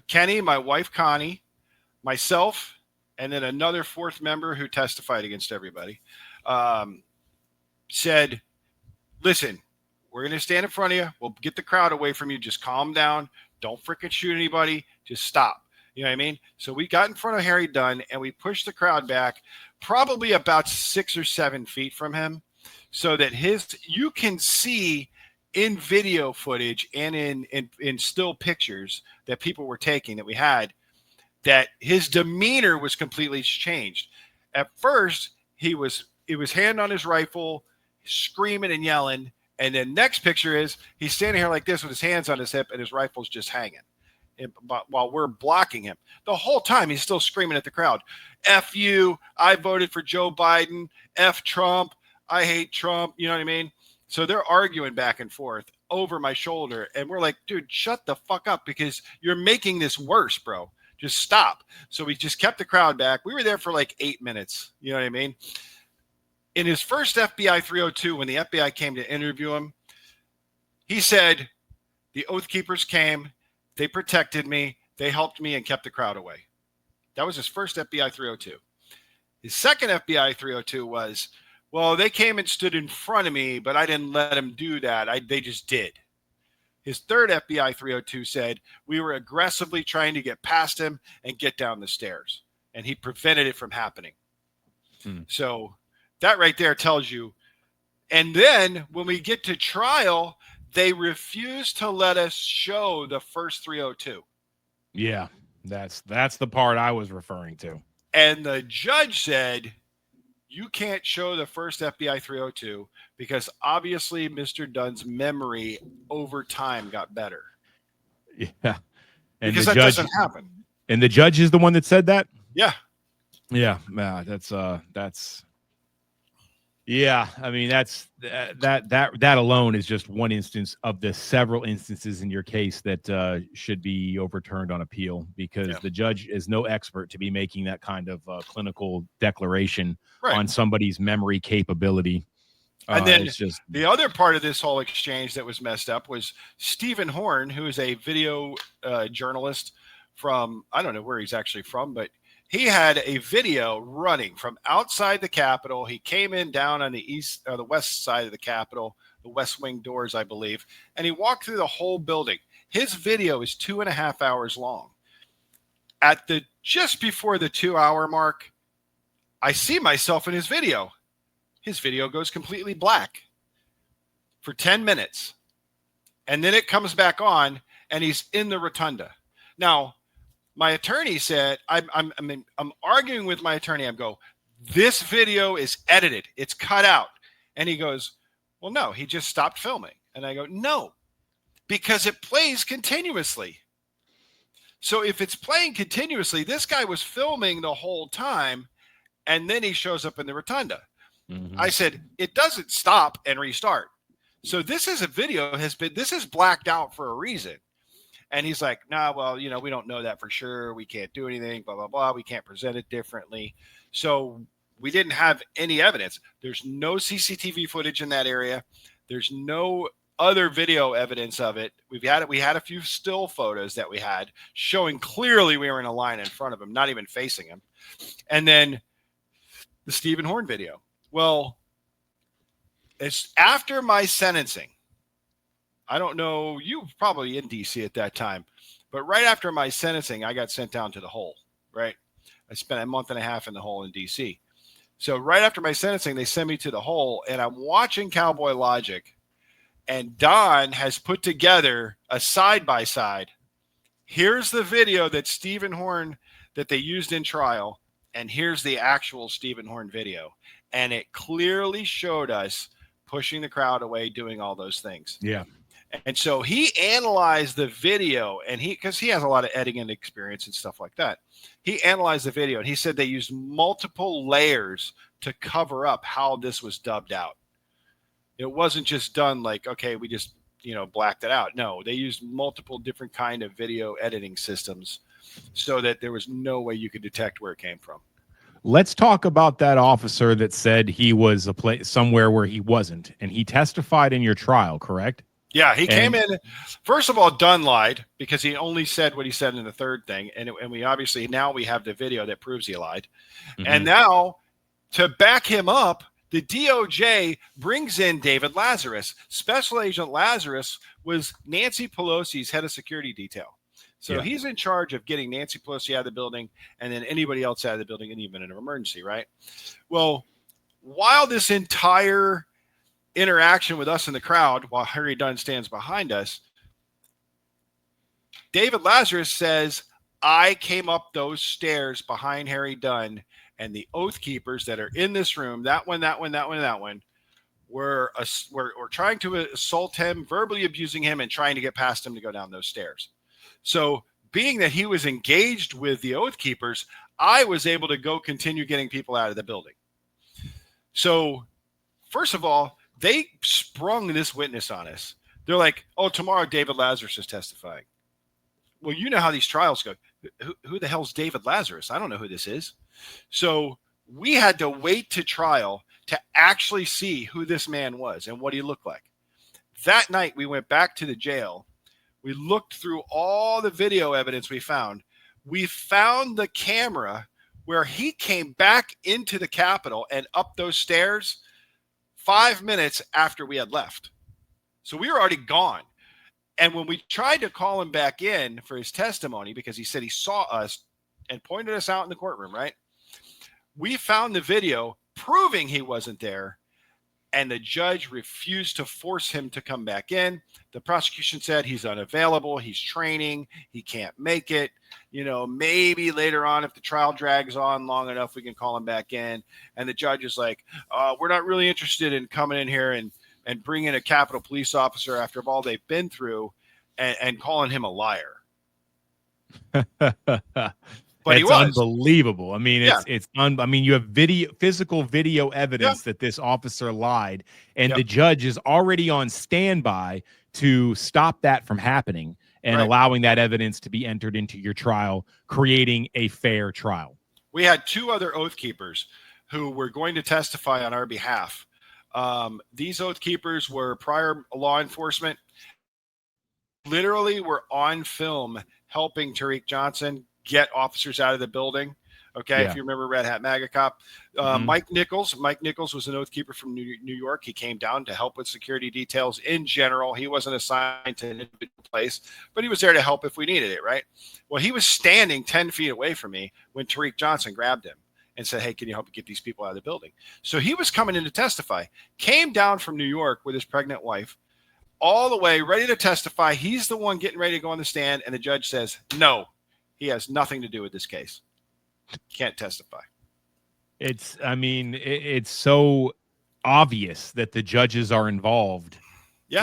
Kenny, my wife Connie, myself, and then another fourth member who testified against everybody, said, listen, we're going to stand in front of you. We'll get the crowd away from you. Just calm down. Don't freaking shoot anybody. Just stop. You know what I mean? So we got in front of Harry Dunn, and we pushed the crowd back probably about 6 or 7 feet from him so that you can see in video footage and in still pictures that people were taking that we had, that his demeanor was completely changed. At first, it was hand on his rifle, screaming and yelling. And then next picture is he's standing here like this with his hands on his hip and his rifle's just hanging while we're blocking him. The whole time he's still screaming at the crowd. F you, I voted for Joe Biden. F Trump, I hate Trump. You know what I mean? So they're arguing back and forth over my shoulder. And we're like, dude, shut the fuck up because you're making this worse, bro. Just stop. So we just kept the crowd back. We were there for like 8 minutes. You know what I mean? In his first FBI 302, when the FBI came to interview him, he said, the Oath Keepers came, they protected me, they helped me and kept the crowd away. That was his first FBI 302. His second FBI 302 was, well, they came and stood in front of me, but I didn't let them do that. They just did. His third FBI 302 said, we were aggressively trying to get past him and get down the stairs, and he prevented it from happening. So that right there tells you. And then when we get to trial, they refuse to let us show the first 302. Yeah, that's the part I was referring to. And the judge said, you can't show the first FBI 302 because obviously Mr. Dunn's memory over time got better. Yeah. And because that doesn't happen. And the judge is the one that said that? Yeah. Yeah. That's yeah. I mean, that alone is just one instance of the several instances in your case that should be overturned on appeal because the judge is no expert to be making that kind of clinical declaration on somebody's memory capability. And then the other part of this whole exchange that was messed up was Stephen Horn, who is a video journalist from, I don't know where he's actually from, but he had a video running from outside the Capitol. He came in down on the east or the west side of the Capitol, the West Wing doors, I believe, and he walked through the whole building. His video is 2.5 hours long. At the just before the 2-hour mark, I see myself in his video. His video goes completely black for 10 minutes. And then it comes back on and he's in the rotunda. Now, my attorney said, I'm arguing with my attorney. I'm go, this video is edited. It's cut out. And he goes, well, no, he just stopped filming. And I go, no, because it plays continuously. So if it's playing continuously, this guy was filming the whole time, and then he shows up in the rotunda. Mm-hmm. I said, it doesn't stop and restart. So this is a video this is blacked out for a reason. And he's like, nah, well, we don't know that for sure. We can't do anything, blah, blah, blah. We can't present it differently. So we didn't have any evidence. There's no CCTV footage in that area. There's no other video evidence of it. We had a few still photos that we had showing clearly we were in a line in front of him, not even facing him. And then the Stephen Horn video. Well, it's after my sentencing. I don't know, you were probably in DC at that time, but right after my sentencing, I got sent down to the hole, right? I spent a month and a half in the hole in DC. So right after my sentencing, they sent me to the hole, and I'm watching Cowboy Logic, and Don has put together a side-by-side. Here's the video that Stephen Horn, that they used in trial, and here's the actual Stephen Horn video. And it clearly showed us pushing the crowd away, doing all those things. Yeah. And so he analyzed the video, and because he has a lot of editing experience and stuff like that, he analyzed the video, and he said they used multiple layers to cover up how this was dubbed out. It wasn't just done like, okay, we just, blacked it out. No, they used multiple different kind of video editing systems so that there was no way you could detect where it came from. Let's talk about that officer that said he was somewhere where he wasn't, and he testified in your trial, correct? Yeah, he came in. First of all, Dunn lied because he only said what he said in the third thing, and we obviously now we have the video that proves he lied. Mm-hmm. And now to back him up, the DOJ brings in David Lazarus. Special Agent Lazarus was Nancy Pelosi's head of security detail. So he's in charge of getting Nancy Pelosi out of the building and then anybody else out of the building, and even in an emergency, right? Well, while this entire interaction with us in the crowd, while Harry Dunn stands behind us, David Lazarus says, I came up those stairs behind Harry Dunn, and the Oath Keepers that are in this room, that one, were trying to assault him, verbally abusing him, and trying to get past him to go down those stairs. So being that he was engaged with the Oath Keepers, I was able to go continue getting people out of the building. So first of all, they sprung this witness on us. They're like, oh, tomorrow David Lazarus is testifying. Well, you know how these trials go. Who the hell's David Lazarus? I don't know who this is. So we had to wait to trial to actually see who this man was and what he looked like. That night, we went back to the jail. We looked through all the video evidence we found. We found the camera where he came back into the Capitol and up those stairs 5 minutes after we had left. So we were already gone. And when we tried to call him back in for his testimony, because he said he saw us and pointed us out in the courtroom, right? We found the video proving he wasn't there, and the judge refused to force him to come back in. The prosecution said he's unavailable, he's training, he can't make it. Maybe later on, if the trial drags on long enough, we can call him back in. And the judge is like, we're not really interested in coming in here and bringing a Capitol police officer after all they've been through and calling him a liar. But it's unbelievable. I mean, you have physical video evidence that this officer lied, and the judge is already on standby to stop that from happening and allowing that evidence to be entered into your trial, creating a fair trial. We had two other Oath Keepers who were going to testify on our behalf. These Oath Keepers were prior law enforcement, literally were on film helping Tariq Johnson get officers out of the building. Okay, Yeah. if you remember Red Hat MAGA Cop. Mike Nichols was an oath keeper from New York. He came down to help with security details in general. He wasn't assigned to an individual place, but he was there to help if we needed it, right? Well, he was standing 10 feet away from me when Tariq Johnson grabbed him and said, hey, can you help me get these people out of the building? So he was coming in to testify, came down from New York with his pregnant wife, all the way ready to testify. He's the one getting ready to go on the stand, and the judge says, no, he has nothing to do with this case. Can't testify. It's so obvious that the judges are involved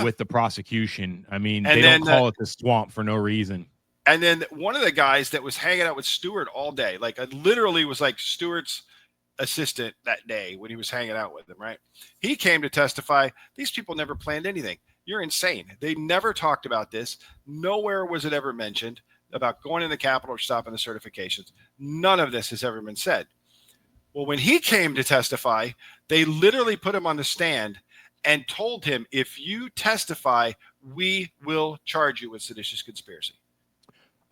with the prosecution. I mean, And they then, don't call it the swamp for no reason. And then one of the guys that was hanging out with Stewart all day, like I literally was like Stewart's assistant that day when he was hanging out with him, right? He came to testify. These people never planned anything. You're insane. They never talked about this. Nowhere was it ever mentioned about going in the Capitol or stopping the certifications. None of this has ever been said. Well, when he came to testify, they literally put him on the stand and told him, if you testify, we will charge you with seditious conspiracy.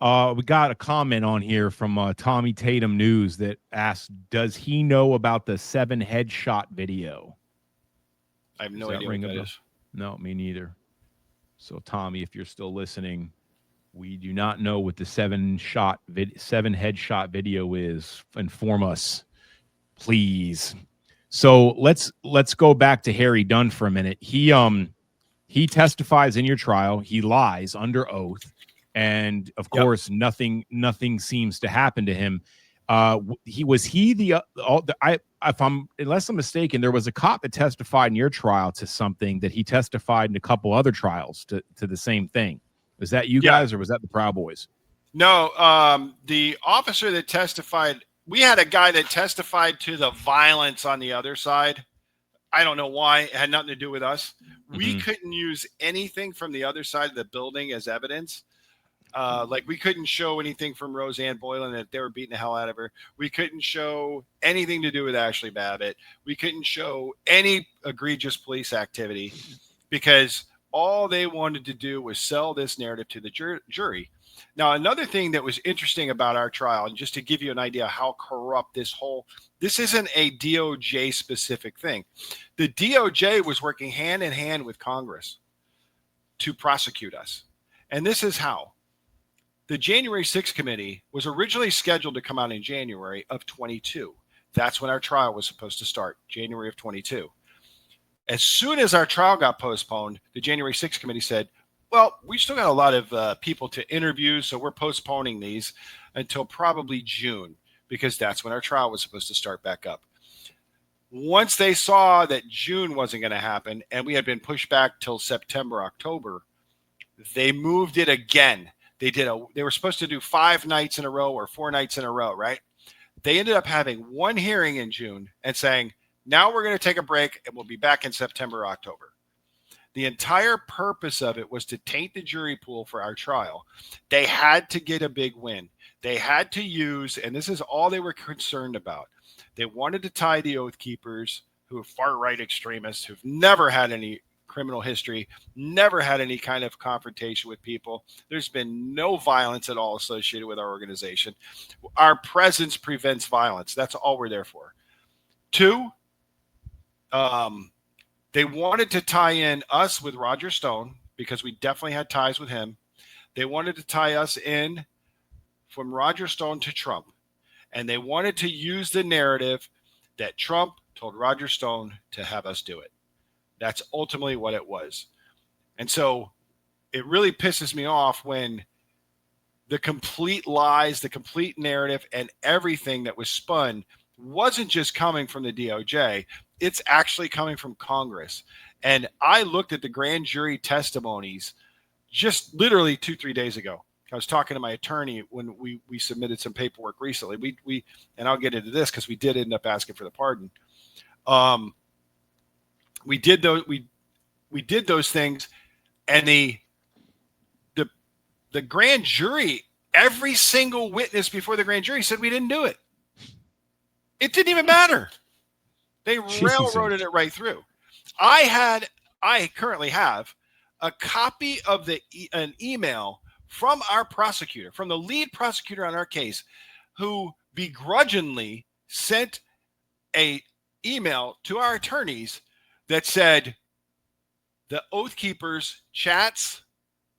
We got a comment on here from Tommy Tatum News that asked, does he know about the 7 headshot video? I have no idea what that is. No, me neither. So, Tommy, if you're still listening, we do not know what the 7 headshot video is. Inform us, please. So let's go back to Harry Dunn for a minute. He testifies in your trial. He lies under oath, and of course, nothing seems to happen to him. Unless I'm mistaken, there was a cop that testified in your trial to something that he testified in a couple other trials to the same thing. Was that you guys, or was that the Proud Boys? No, the officer that testified, we had a guy that testified to the violence on the other side. I don't know why. It had nothing to do with us. We couldn't use anything from the other side of the building as evidence. Like we couldn't show anything from Roseanne Boylan that they were beating the hell out of her. We couldn't show anything to do with Ashley Babbitt. We couldn't show any egregious police activity because all they wanted to do was sell this narrative to the jury. Now, another thing that was interesting about our trial, and just to give you an idea how corrupt this isn't a DOJ specific thing. The DOJ was working hand in hand with Congress to prosecute us. And this is how. The January 6th committee was originally scheduled to come out in January of 22. That's when our trial was supposed to start, January of 22. As soon as our trial got postponed, the January 6th committee said, well, we still got a lot of people to interview, so we're postponing these until probably June, because that's when our trial was supposed to start back up. Once they saw that June wasn't going to happen, and we had been pushed back till September, October, they moved it again. They were supposed to do 5 nights in a row or 4 nights in a row, right? They ended up having one hearing in June and saying, now we're going to take a break and we'll be back in September, October. The entire purpose of it was to taint the jury pool for our trial. They had to get a big win. They had to use, and this is all they were concerned about. They wanted to tie the Oath Keepers, who are far-right extremists, who've never had any criminal history, never had any kind of confrontation with people. There's been no violence at all associated with our organization. Our presence prevents violence. That's all we're there for. 2, they wanted to tie in us with Roger Stone because we definitely had ties with him. They wanted to tie us in from Roger Stone to Trump. And they wanted to use the narrative that Trump told Roger Stone to have us do it. That's ultimately what it was. And so it really pisses me off when the complete lies, the complete narrative, and everything that was spun wasn't just coming from the DOJ. It's actually coming from Congress. And I looked at the grand jury testimonies just literally 2-3 days ago. I was talking to my attorney when we submitted some paperwork recently. We and I'll get into this because we did end up asking for the pardon. We did those things, and the grand jury, every single witness before the grand jury said we didn't do it. It didn't even matter. They railroaded it right through. I currently have a copy of an email from our prosecutor, from the lead prosecutor on our case, who begrudgingly sent a email to our attorneys that said the Oath Keepers chats,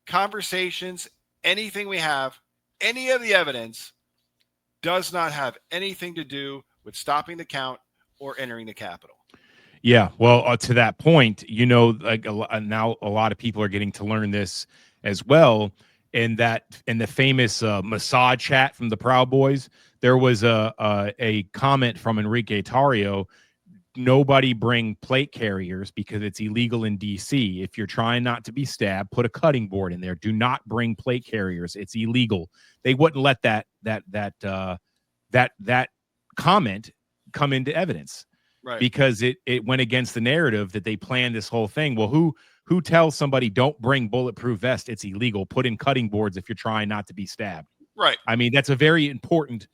conversations, anything we have, any of the evidence does not have anything to do with stopping the count or entering the Capitol. Yeah, well, to that point, you know, like now a lot of people are getting to learn this as well. In the famous Mossad chat from the Proud Boys, there was a comment from Enrique Tarrio. Nobody bring plate carriers because it's illegal in DC. If you're trying not to be stabbed, put a cutting board in there. Do not bring plate carriers. It's illegal. They wouldn't let that comment come into evidence. Right. Because it went against the narrative that they planned this whole thing. Well, who tells somebody don't bring bulletproof vest? It's illegal. Put in cutting boards if you're trying not to be stabbed. Right. I mean, that's a very important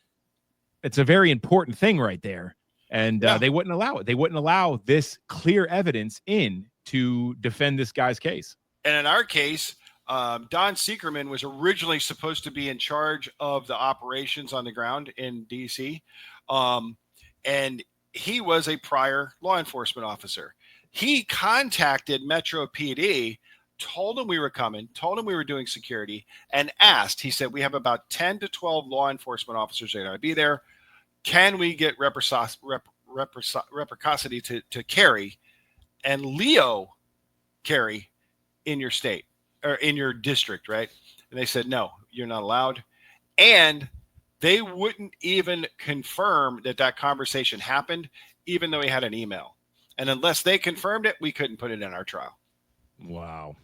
thing right there. And they wouldn't allow it. They wouldn't allow this clear evidence in to defend this guy's case. And in our case, Don Seekerman was originally supposed to be in charge of the operations on the ground in DC. And he was a prior law enforcement officer. He contacted Metro PD, told him we were coming, told him we were doing security, and asked, he said, we have about 10 to 12 law enforcement officers that are going to be there. Can we get reciprocity to carry and Leo carry in your state or in your district, right? And they said, no, you're not allowed. And they wouldn't even confirm that conversation happened, even though he had an email. And unless they confirmed it, we couldn't put it in our trial. Wow.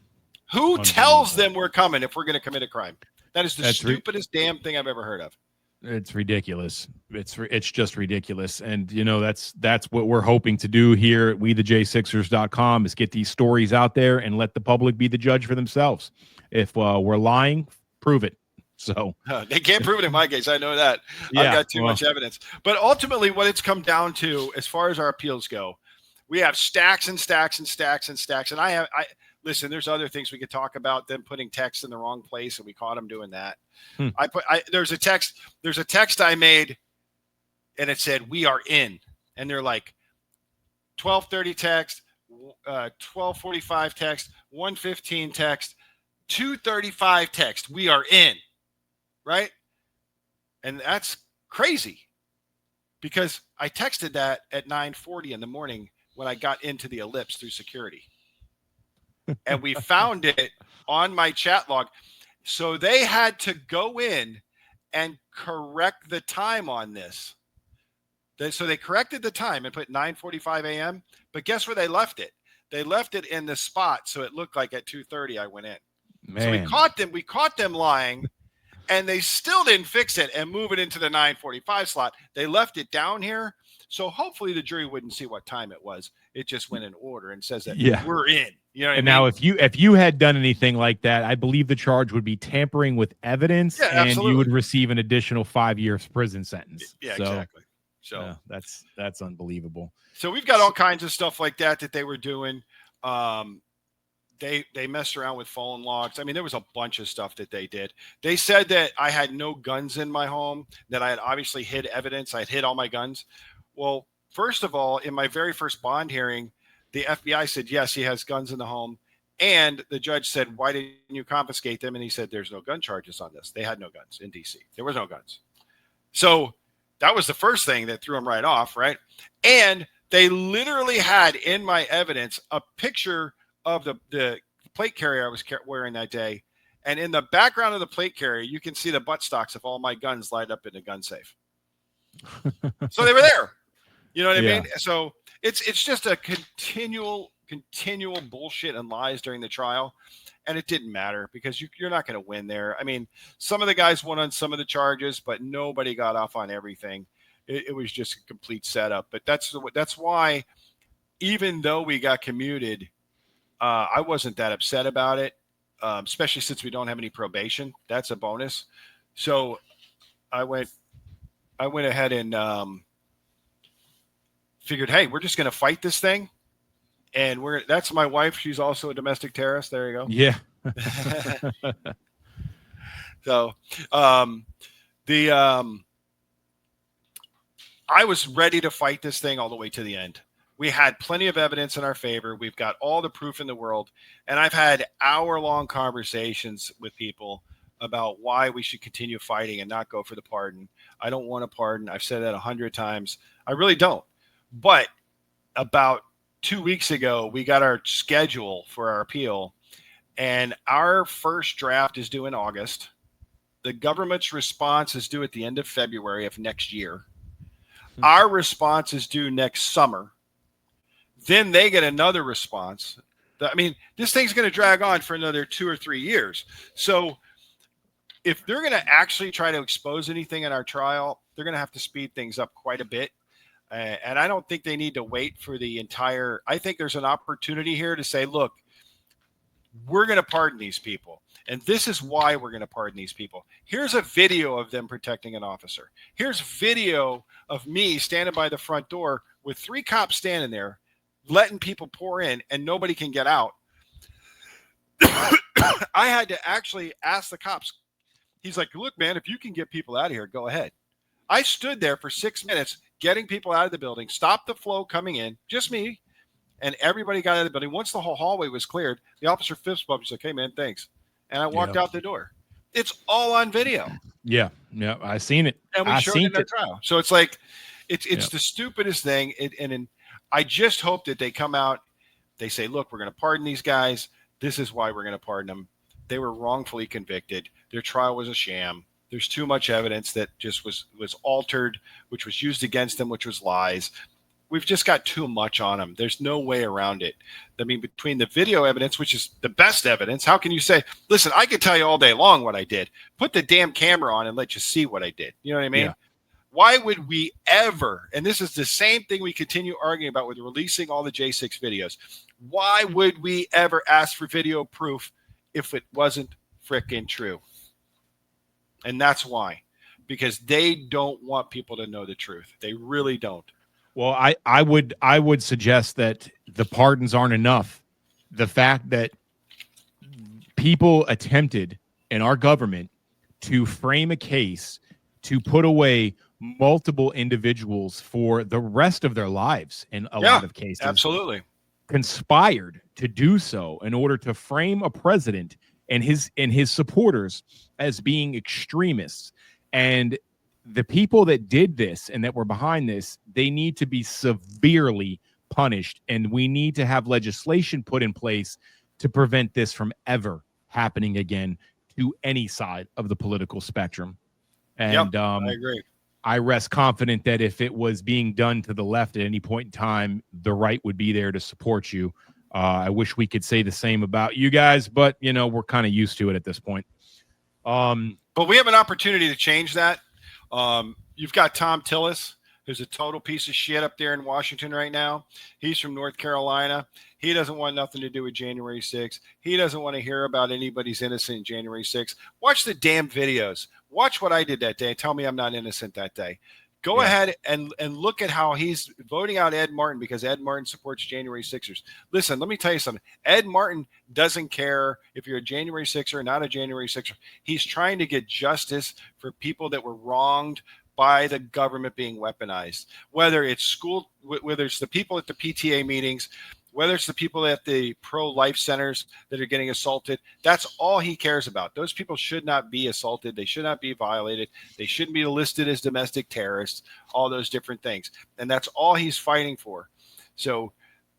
Who tells them we're coming if we're going to commit a crime? That is the stupidest damn thing I've ever heard of. It's ridiculous. It's just ridiculous. And, you know, that's what we're hoping to do here at WeTheJ6ers.com is get these stories out there and let the public be the judge for themselves. If we're lying, prove it. So they can't prove it in my case. I know that. Yeah, I've got too much evidence. But ultimately, what it's come down to, as far as our appeals go, we have stacks and stacks and stacks and stacks. And I listen, there's other things we could talk about, them putting text in the wrong place, and we caught them doing that. There's a text I made, and it said, we are in. And they're like 12:30 text, 12:45 text, 1:15 text, 2:35 text. We are in. Right? And that's crazy because I texted that at 9:40 in the morning when I got into the ellipse through security. And we found it on my chat log. So they had to go in and correct the time on this. So they corrected the time and put 9:45 a.m. But guess where they left it? They left it in the spot so it looked like at 2:30 I went in. Man. So we caught them lying. And they still didn't fix it and move it into the 9:45 slot. They left it down here. So hopefully the jury wouldn't see what time it was. It just went in order and says that we're in. You know what I mean? Now, if you had done anything like that, I believe the charge would be tampering with evidence, and you would receive an additional 5 years prison sentence. Yeah, exactly. So that's unbelievable. So we've got all kinds of stuff like that they were doing. They messed around with phone logs. I mean, there was a bunch of stuff that they did. They said that I had no guns in my home, that I had obviously hid evidence. I had hid all my guns. Well, first of all, in my very first bond hearing, the FBI said, yes, he has guns in the home. And the judge said, why didn't you confiscate them? And he said, there's no gun charges on this. They had no guns in DC. There was no guns. So that was the first thing that threw him right off, right? And they literally had in my evidence a picture of the plate carrier I was wearing that day. And in the background of the plate carrier, you can see the buttstocks of all my guns lined up in the gun safe. So they were there. You know what I mean? So it's just a continual bullshit and lies during the trial. And it didn't matter because you're not going to win there. I mean, some of the guys won on some of the charges, but nobody got off on everything. It was just a complete setup. But that's why, even though we got commuted, I wasn't that upset about it, especially since we don't have any probation. That's a bonus. So I went ahead and figured, hey, we're just going to fight this thing. And that's my wife. She's also a domestic terrorist. There you go. Yeah. So, the I was ready to fight this thing all the way to the end. We had plenty of evidence in our favor. We've got all the proof in the world. And I've had hour-long conversations with people about why we should continue fighting and not go for the pardon. I don't want a pardon. I've said that 100 times. I really don't. But about 2 weeks ago, we got our schedule for our appeal, and our first draft is due in August. The government's response is due at the end of February of next year. Our response is due next summer. Then they get another response. I mean, this thing's going to drag on for another 2 or 3 years. So if they're going to actually try to expose anything in our trial, they're going to have to speed things up quite a bit. And I don't think they need to wait for the entire – I think there's an opportunity here to say, look, we're going to pardon these people. And this is why we're going to pardon these people. Here's a video of them protecting an officer. Here's video of me standing by the front door with 3 cops standing there, letting people pour in, and nobody can get out. I had to actually ask the cops. He's like, look, man, if you can get people out of here, go ahead. I stood there for 6 minutes getting people out of the building, stopped the flow coming in, just me, and everybody got out of the building. Once the whole hallway was cleared, the officer fist bumped. He's like, hey, man, thanks. And I walked out the door. It's all on video. Yeah, I seen it. And we showed it in our trial. So it's like, it's the stupidest thing. And I just hope that they come out, they say, look, we're going to pardon these guys. This is why we're going to pardon them. They were wrongfully convicted. Their trial was a sham. There's too much evidence that just was altered, which was used against them, which was lies. We've just got too much on them. There's no way around it. I mean, between the video evidence, which is the best evidence, how can you say, listen, I could tell you all day long what I did. Put the damn camera on and let you see what I did. You know what I mean? Yeah. Why would we ever, and this is the same thing we continue arguing about with releasing all the J6 videos, why would we ever ask for video proof if it wasn't frickin' true? And that's why. Because they don't want people to know the truth. They really don't. Well, I would suggest that the pardons aren't enough. The fact that people attempted in our government to frame a case to put away multiple individuals for the rest of their lives in a lot of cases. Absolutely. Conspired to do so in order to frame a president and his supporters as being extremists. And the people that did this and that were behind this, they need to be severely punished. And we need to have legislation put in place to prevent this from ever happening again to any side of the political spectrum. And I agree. I rest confident that if it was being done to the left at any point in time, the right would be there to support you. I wish we could say the same about you guys, but, you know, we're kind of used to it at this point. But we have an opportunity to change that. You've got Tom Tillis, who's a total piece of shit up there in Washington right now. He's from North Carolina. He doesn't want nothing to do with January 6th. He doesn't want to hear about anybody's innocent in January 6th. Watch the damn videos. Watch what I did that day. Tell me I'm not innocent that day. Go ahead and look at how he's voting out Ed Martin because Ed Martin supports January 6ers. Listen, let me tell you something. Ed Martin doesn't care if you're a January 6er or not a January 6er. He's trying to get justice for people that were wronged by the government being weaponized, whether it's school, whether it's the people at the PTA meetings, whether it's the people at the pro-life centers that are getting assaulted. That's all he cares about. Those people should not be assaulted. They should not be violated. They shouldn't be listed as domestic terrorists, all those different things. And that's all he's fighting for. So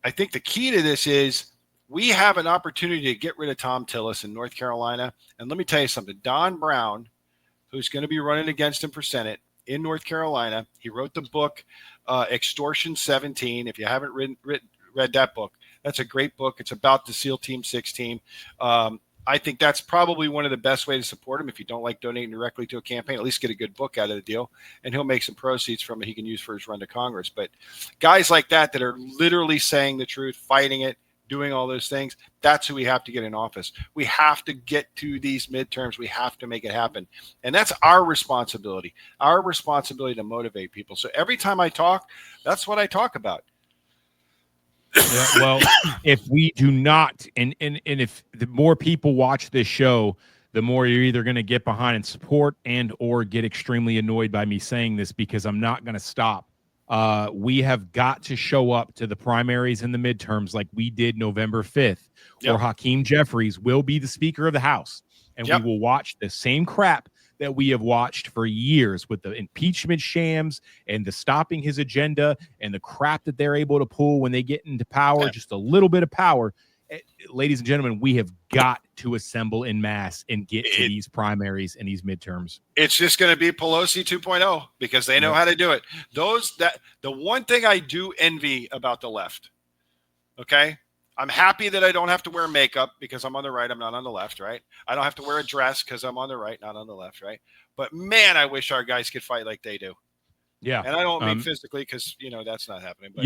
I think the key to this is we have an opportunity to get rid of Tom Tillis in North Carolina. And let me tell you something. Don Brown, who's going to be running against him for Senate in North Carolina, he wrote the book, Extortion 17. If you haven't read that book, that's a great book. It's about the SEAL Team 6 team. I think that's probably one of the best ways to support him. If you don't like donating directly to a campaign, at least get a good book out of the deal, and he'll make some proceeds from it he can use for his run to Congress. But guys like that are literally saying the truth, fighting it, doing all those things, that's who we have to get in office. We have to get to these midterms. We have to make it happen. And that's our responsibility to motivate people. So every time I talk, that's what I talk about. Yeah, well, if we do not, and if the more people watch this show, the more you're either going to get behind and support and or get extremely annoyed by me saying this, because I'm not going to stop. We have got to show up to the primaries and the midterms like we did November 5th, or Hakeem Jeffries will be the Speaker of the House. And we will watch the same crap that we have watched for years with the impeachment shams and the stopping his agenda and the crap that they're able to pull when they get into power, just a little bit of power. Ladies and gentlemen, we have got to assemble in mass and get to these primaries and these midterms. It's just going to be Pelosi 2.0 because they know how to do it. The one thing I do envy about the left, okay? I'm happy that I don't have to wear makeup because I'm on the right. I'm not on the left, right? I don't have to wear a dress because I'm on the right, not on the left, right? But, man, I wish our guys could fight like they do. Yeah. And I don't mean physically because, that's not happening. But,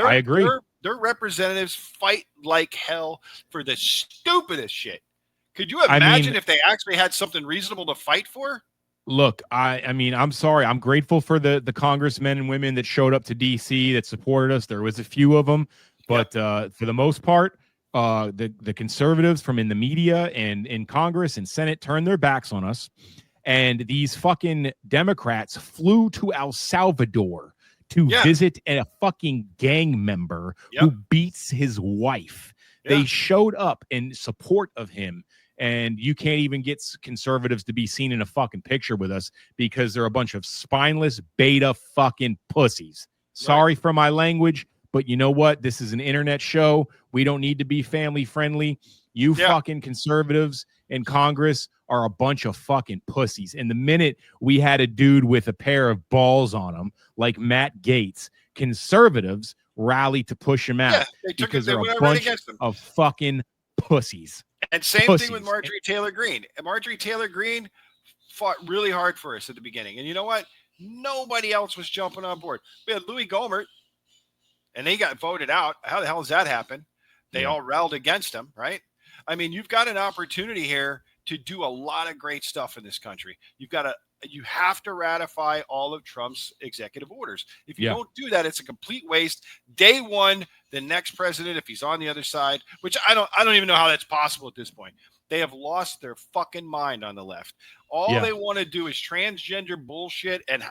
I agree. Their representatives fight like hell for the stupidest shit. Could you imagine if they actually had something reasonable to fight for? Look, I mean, I'm sorry. I'm grateful for the congressmen and women that showed up to D.C. that supported us. There was a few of them. But for the most part, the conservatives from in the media and in Congress and Senate turned their backs on us. And these fucking Democrats flew to El Salvador to visit a fucking gang member who beats his wife. They showed up in support of him. And you can't even get conservatives to be seen in a fucking picture with us because they're a bunch of spineless beta fucking pussies. Sorry for my language, but you know what? This is an internet show. We don't need to be family friendly. You fucking conservatives in Congress are a bunch of fucking pussies. And the minute we had a dude with a pair of balls on him, like Matt Gaetz, conservatives rallied to push him out because they're a bunch of fucking pussies. And same thing with Marjorie Taylor Greene. And Marjorie Taylor Greene fought really hard for us at the beginning. And you know what? Nobody else was jumping on board. We had Louis Gohmert, and they got voted out. How the hell does that happen? They all rallied against him, right? I mean, you've got an opportunity here to do a lot of great stuff in this country. You have to ratify all of Trump's executive orders. If you don't do that, it's a complete waste. Day one, the next president, if he's on the other side, which I don't even know how that's possible at this point. They have lost their fucking mind on the left. All they want to do is transgender bullshit and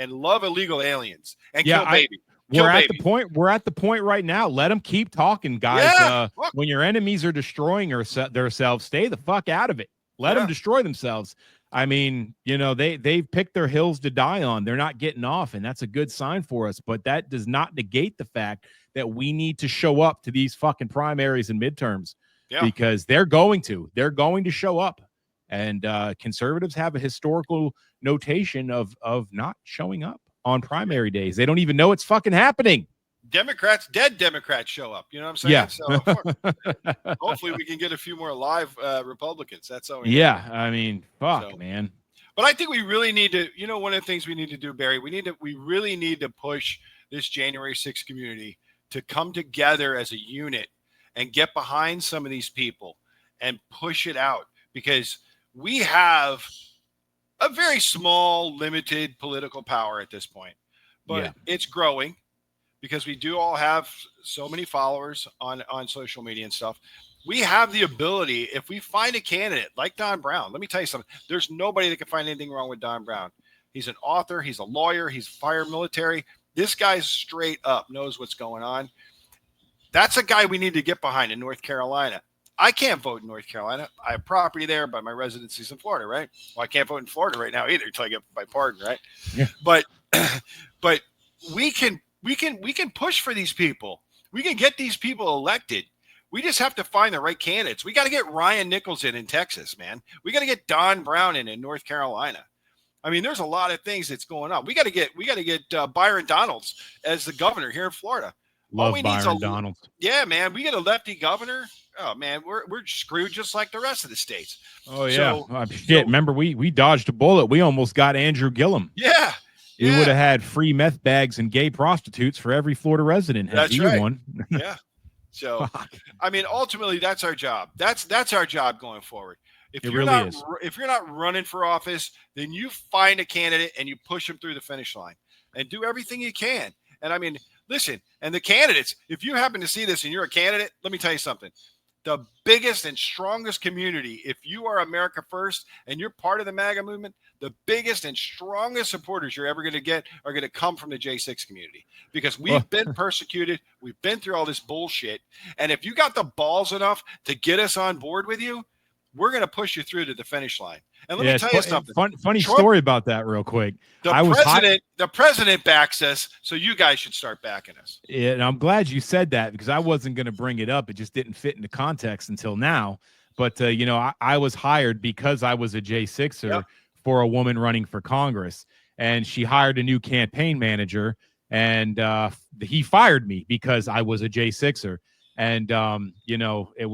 love illegal aliens and kill babies. We're at the point right now. Let them keep talking, guys. When your enemies are destroying themselves, stay the fuck out of it. Let them destroy themselves. I mean, they've picked their hills to die on. They're not getting off, and that's a good sign for us. But that does not negate the fact that we need to show up to these fucking primaries and midterms because they're going to show up. And conservatives have a historical notation of not showing up on primary days. They don't even know it's fucking happening. Dead Democrats show up. You know what I'm saying? Yeah. So hopefully we can get a few more live Republicans. That's all. I mean, man. But I think we really need to, one of the things we need to do, Barry, we really need to push this January 6th community to come together as a unit and get behind some of these people and push it out, because we have a very small, limited political power at this point, but it's growing because we do all have so many followers on social media and stuff. We have the ability, if we find a candidate like Don Brown, let me tell you something. There's nobody that can find anything wrong with Don Brown. He's an author. He's a lawyer. He's fire military. This guy's straight up knows what's going on. That's a guy we need to get behind in North Carolina. I can't vote in North Carolina. I have property there, but my residency is in Florida, right? Well, I can't vote in Florida right now either until I get my pardon, right? Yeah. But we can push for these people. We can get these people elected. We just have to find the right candidates. We got to get Ryan Nichols in Texas, man. We got to get Don Brown in North Carolina. I mean, there's a lot of things that's going on. We got to get Byron Donalds as the governor here in Florida. Love Byron Donalds. Yeah, man. We get a lefty governor. Oh man, we're screwed just like the rest of the states. Oh yeah, remember we dodged a bullet. We almost got Andrew Gillum. Yeah, we would have had free meth bags and gay prostitutes for every Florida resident. That's right. One. Yeah. So, I mean, ultimately, that's our job. That's our job going forward. If you're not running for office, then you find a candidate and you push them through the finish line and do everything you can. And I mean, listen, and the candidates, if you happen to see this and you're a candidate, let me tell you something. the biggest and strongest community. If you are America First and you're part of the MAGA movement, the biggest and strongest supporters you're ever going to get are going to come from the J6 community, because we've been persecuted. We've been through all this bullshit. And if you got the balls enough to get us on board with you, we're going to push you through to the finish line. And let me tell you something. Funny Trump, story about that real quick. The president backs us, so you guys should start backing us. Yeah, and I'm glad you said that, because I wasn't going to bring it up. It just didn't fit into context until now. But, I was hired because I was a J6er for a woman running for Congress. And she hired a new campaign manager, and he fired me because I was a J6er. And, it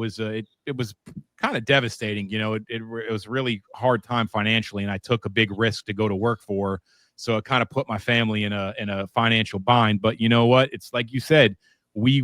was kind of devastating. It was really hard time financially, and I took a big risk to go to work for her. So it kind of put my family in a financial bind. But you know what? It's like you said, we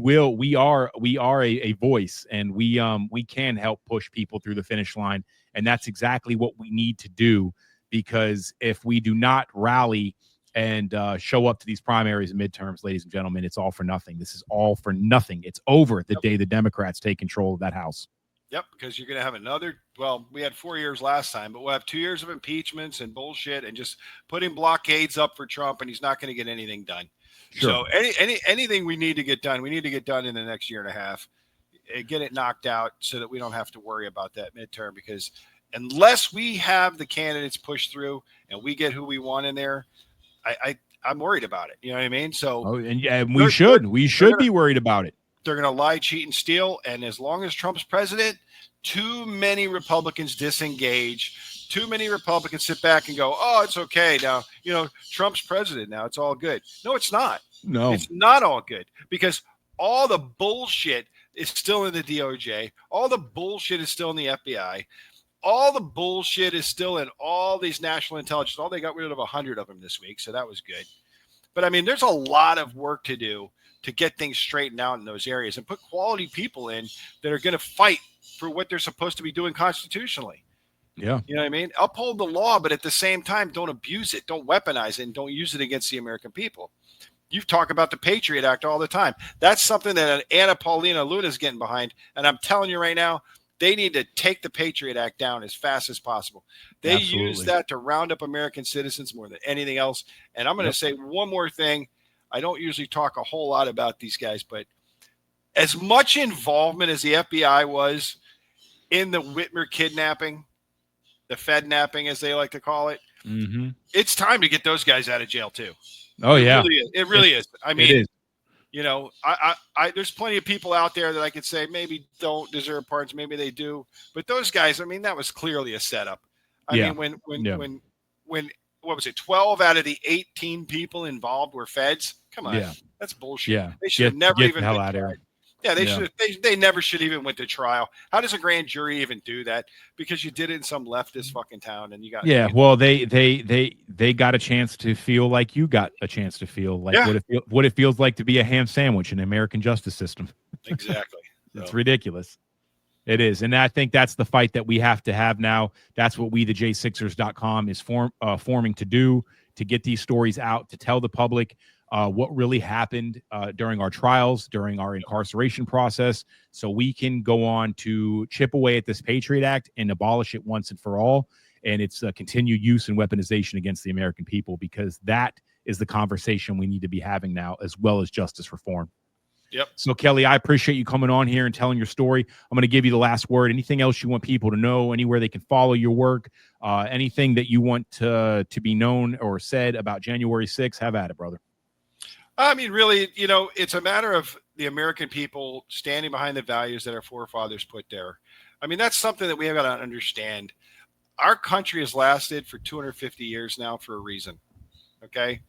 are a voice, and we can help push people through the finish line. And that's exactly what we need to do, because if we do not rally and show up to these primaries and midterms, ladies and gentlemen, it's all for nothing. This is all for nothing. It's over the day the Democrats take control of that house. Yep, because you're going to have another, well, we had 4 years last time, but we'll have 2 years of impeachments and bullshit and just putting blockades up for Trump, and he's not going to get anything done. Sure. So anything we need to get done, we need to get done in the next year and a half, get it knocked out so that we don't have to worry about that midterm, because unless we have the candidates pushed through and we get who we want in there, I'm worried about it. You know what I mean? So, we should be worried about it. They're going to lie, cheat, and steal. And as long as Trump's president, too many Republicans disengage. Too many Republicans sit back and go, oh, it's okay. Now, Trump's president. Now it's all good. No, it's not. No, it's not all good, because all the bullshit is still in the DOJ. All the bullshit is still in the FBI. All the bullshit is still in all these national intelligence. They got rid of 100 of them this week, so that was good. But, I mean, there's a lot of work to do to get things straightened out in those areas and put quality people in that are going to fight for what they're supposed to be doing constitutionally. Yeah. You know what I mean? Uphold the law, but at the same time, don't abuse it. Don't weaponize it, and don't use it against the American people. You talk about the Patriot Act all the time. That's something that Anna Paulina Luna is getting behind. And I'm telling you right now, they need to take the Patriot Act down as fast as possible. They use that to round up American citizens more than anything else. And I'm going to say one more thing. I don't usually talk a whole lot about these guys, but as much involvement as the FBI was in the Whitmer kidnapping, the Fed napping, as they like to call it, it's time to get those guys out of jail too. Oh, yeah. It really is. I mean, there's plenty of people out there that I could say maybe don't deserve pardons, maybe they do, but those guys, I mean, that was clearly a setup. I mean, when what was it? 12 out of the 18 people involved were feds. Come on, that's bullshit. Yeah, they should have never even been tried. Yeah, they should. They never should even went to trial. How does a grand jury even do that? Because you did it in some leftist fucking town, and you got Well, they got a chance to feel like you got a chance to feel like what it feels like to be a ham sandwich in the American justice system. Exactly. It's ridiculous. It is, and I think that's the fight that we have to have now. That's what we, the J6ers.com, is forming to do, to get these stories out, to tell the public what really happened during our trials, during our incarceration process, so we can go on to chip away at this Patriot Act and abolish it once and for all, and its continued use and weaponization against the American people, because that is the conversation we need to be having now, as well as justice reform. Yep. So, Kelly, I appreciate you coming on here and telling your story. I'm going to give you the last word. Anything else you want people to know, anywhere they can follow your work, anything that you want to be known or said about January 6th, have at it, brother. I mean, really, it's a matter of the American people standing behind the values that our forefathers put there. I mean, that's something that we have got to understand. Our country has lasted for 250 years now for a reason, okay?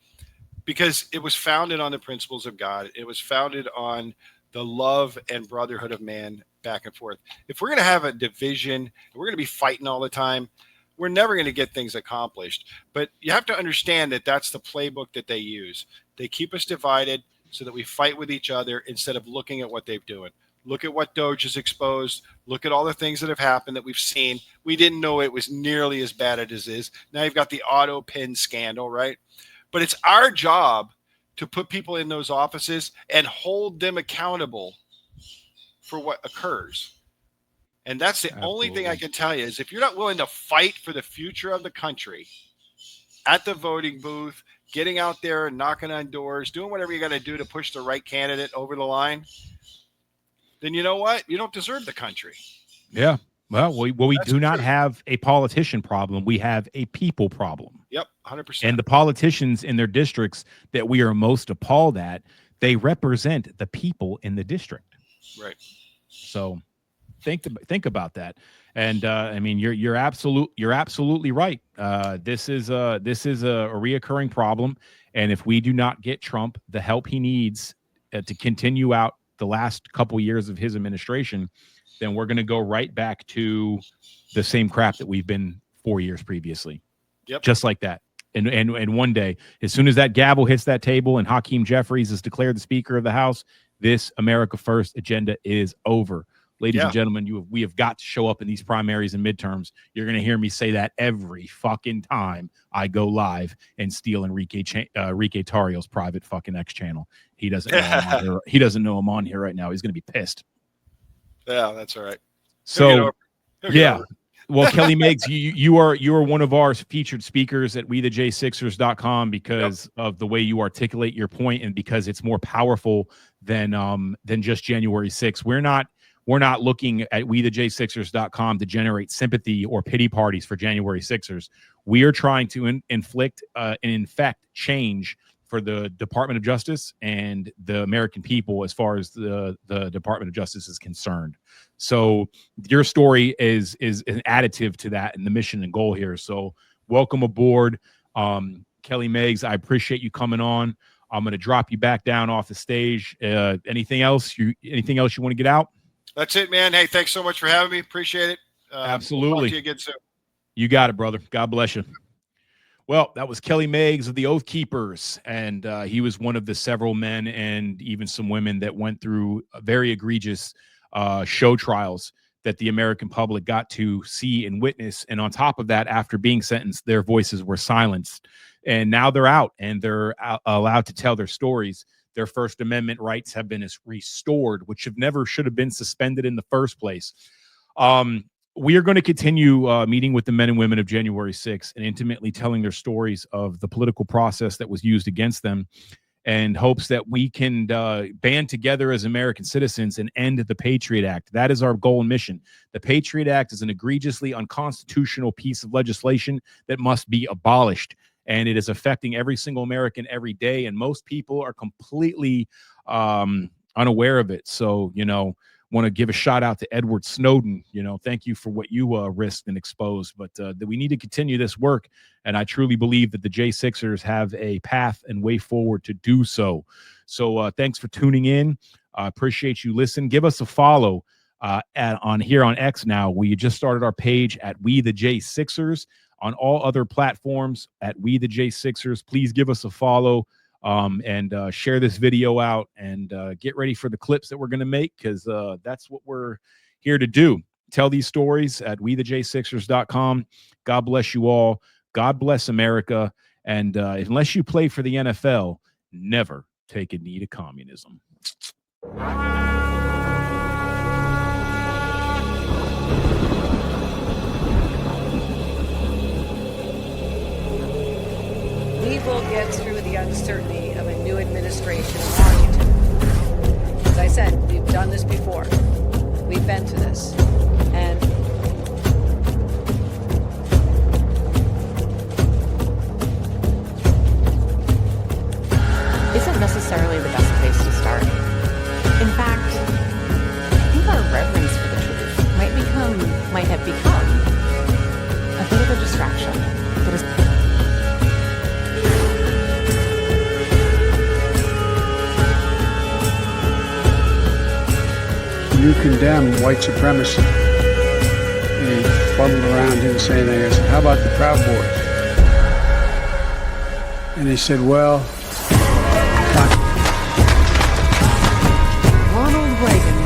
Because it was founded on the principles of God. It was founded on the love and brotherhood of man back and forth. If we're going to have a division, we're going to be fighting all the time, we're never going to get things accomplished. But you have to understand that that's the playbook that they use. They keep us divided so that we fight with each other instead of looking at what they're doing. Look at what Doge has exposed. Look at all the things that have happened that we've seen. We didn't know it was nearly as bad as it is. Now you've got the auto pin scandal, right? But it's our job to put people in those offices and hold them accountable for what occurs. And that's the only thing I can tell you is if you're not willing to fight for the future of the country at the voting booth, getting out there and knocking on doors, doing whatever you got to do to push the right candidate over the line, then you know what? You don't deserve the country. Yeah. Well, we do not have a politician problem. We have a people problem. Yep, 100%. And the politicians in their districts that we are most appalled at, they represent the people in the district. Right. So think about that. And I mean, you're absolutely right. This is a reoccurring problem. And if we do not get Trump the help he needs to continue out the last couple years of his administration, then we're going to go right back to the same crap that we've been 4 years previously. Yep. Just like that. And one day, as soon as that gavel hits that table and Hakeem Jeffries is declared the Speaker of the House, this America First agenda is over. Ladies and gentlemen, we have got to show up in these primaries and midterms. You're going to hear me say that every fucking time I go live and steal Enrique Tarrio's private fucking X channel. He doesn't know he doesn't know I'm on here right now. He's going to be pissed. Yeah, that's all right. So, yeah. Well, Kelly Meggs, you are one of our featured speakers at WeTheJ6ers.com because of the way you articulate your point and because it's more powerful than just January 6th. We're not looking at WeTheJ6ers.com to generate sympathy or pity parties for January 6ers. We are trying to inflict and infect change for the Department of Justice and the American people as far as the Department of Justice is concerned. So your story is an additive to that and the mission and goal here. So welcome aboard, Kelly Meggs. I appreciate you coming on. I'm going to drop you back down off the stage. Anything else you want to get out? That's it, man. Hey, thanks so much for having me. Appreciate it. Absolutely. We'll talk to you again soon. You got it, brother. God bless you. Well, that was Kelly Meggs of the Oath Keepers, and he was one of the several men and even some women that went through very egregious show trials that the American public got to see and witness. And on top of that, after being sentenced, their voices were silenced. And now they're out and they're allowed to tell their stories. Their First Amendment rights have been restored, which should have been suspended in the first place. We are going to continue meeting with the men and women of January 6th and intimately telling their stories of the political process that was used against them and hopes that we can band together as American citizens and end the Patriot Act. That is our goal and mission. The Patriot Act is an egregiously unconstitutional piece of legislation that must be abolished. And it is affecting every single American every day. And most people are completely unaware of it. So, want to give a shout out to Edward Snowden. Thank you for what you risked and exposed. But we need to continue this work. And I truly believe that the J6ers have a path and way forward to do so. So thanks for tuning in. I appreciate you listening. Give us a follow on X now. We just started our page at We the J6ers. On all other platforms at We the J6ers. Please give us a follow and share this video out and get ready for the clips that we're going to make because that's what we're here to do. Tell these stories at WeTheJ6ers.com. God bless you all. God bless America. And unless you play for the NFL, never take a knee to communism. We will get through the uncertainty of a new administration in Washington. As I said, we've done this before. We've been through this. And isn't necessarily the best place to start. In fact, I think our reverence for the truth might have become a bit of a distraction that is You condemn white supremacy. And he fumbled around, didn't say anything. I said, how about the Proud Boys? And he said, well, Ronald Reagan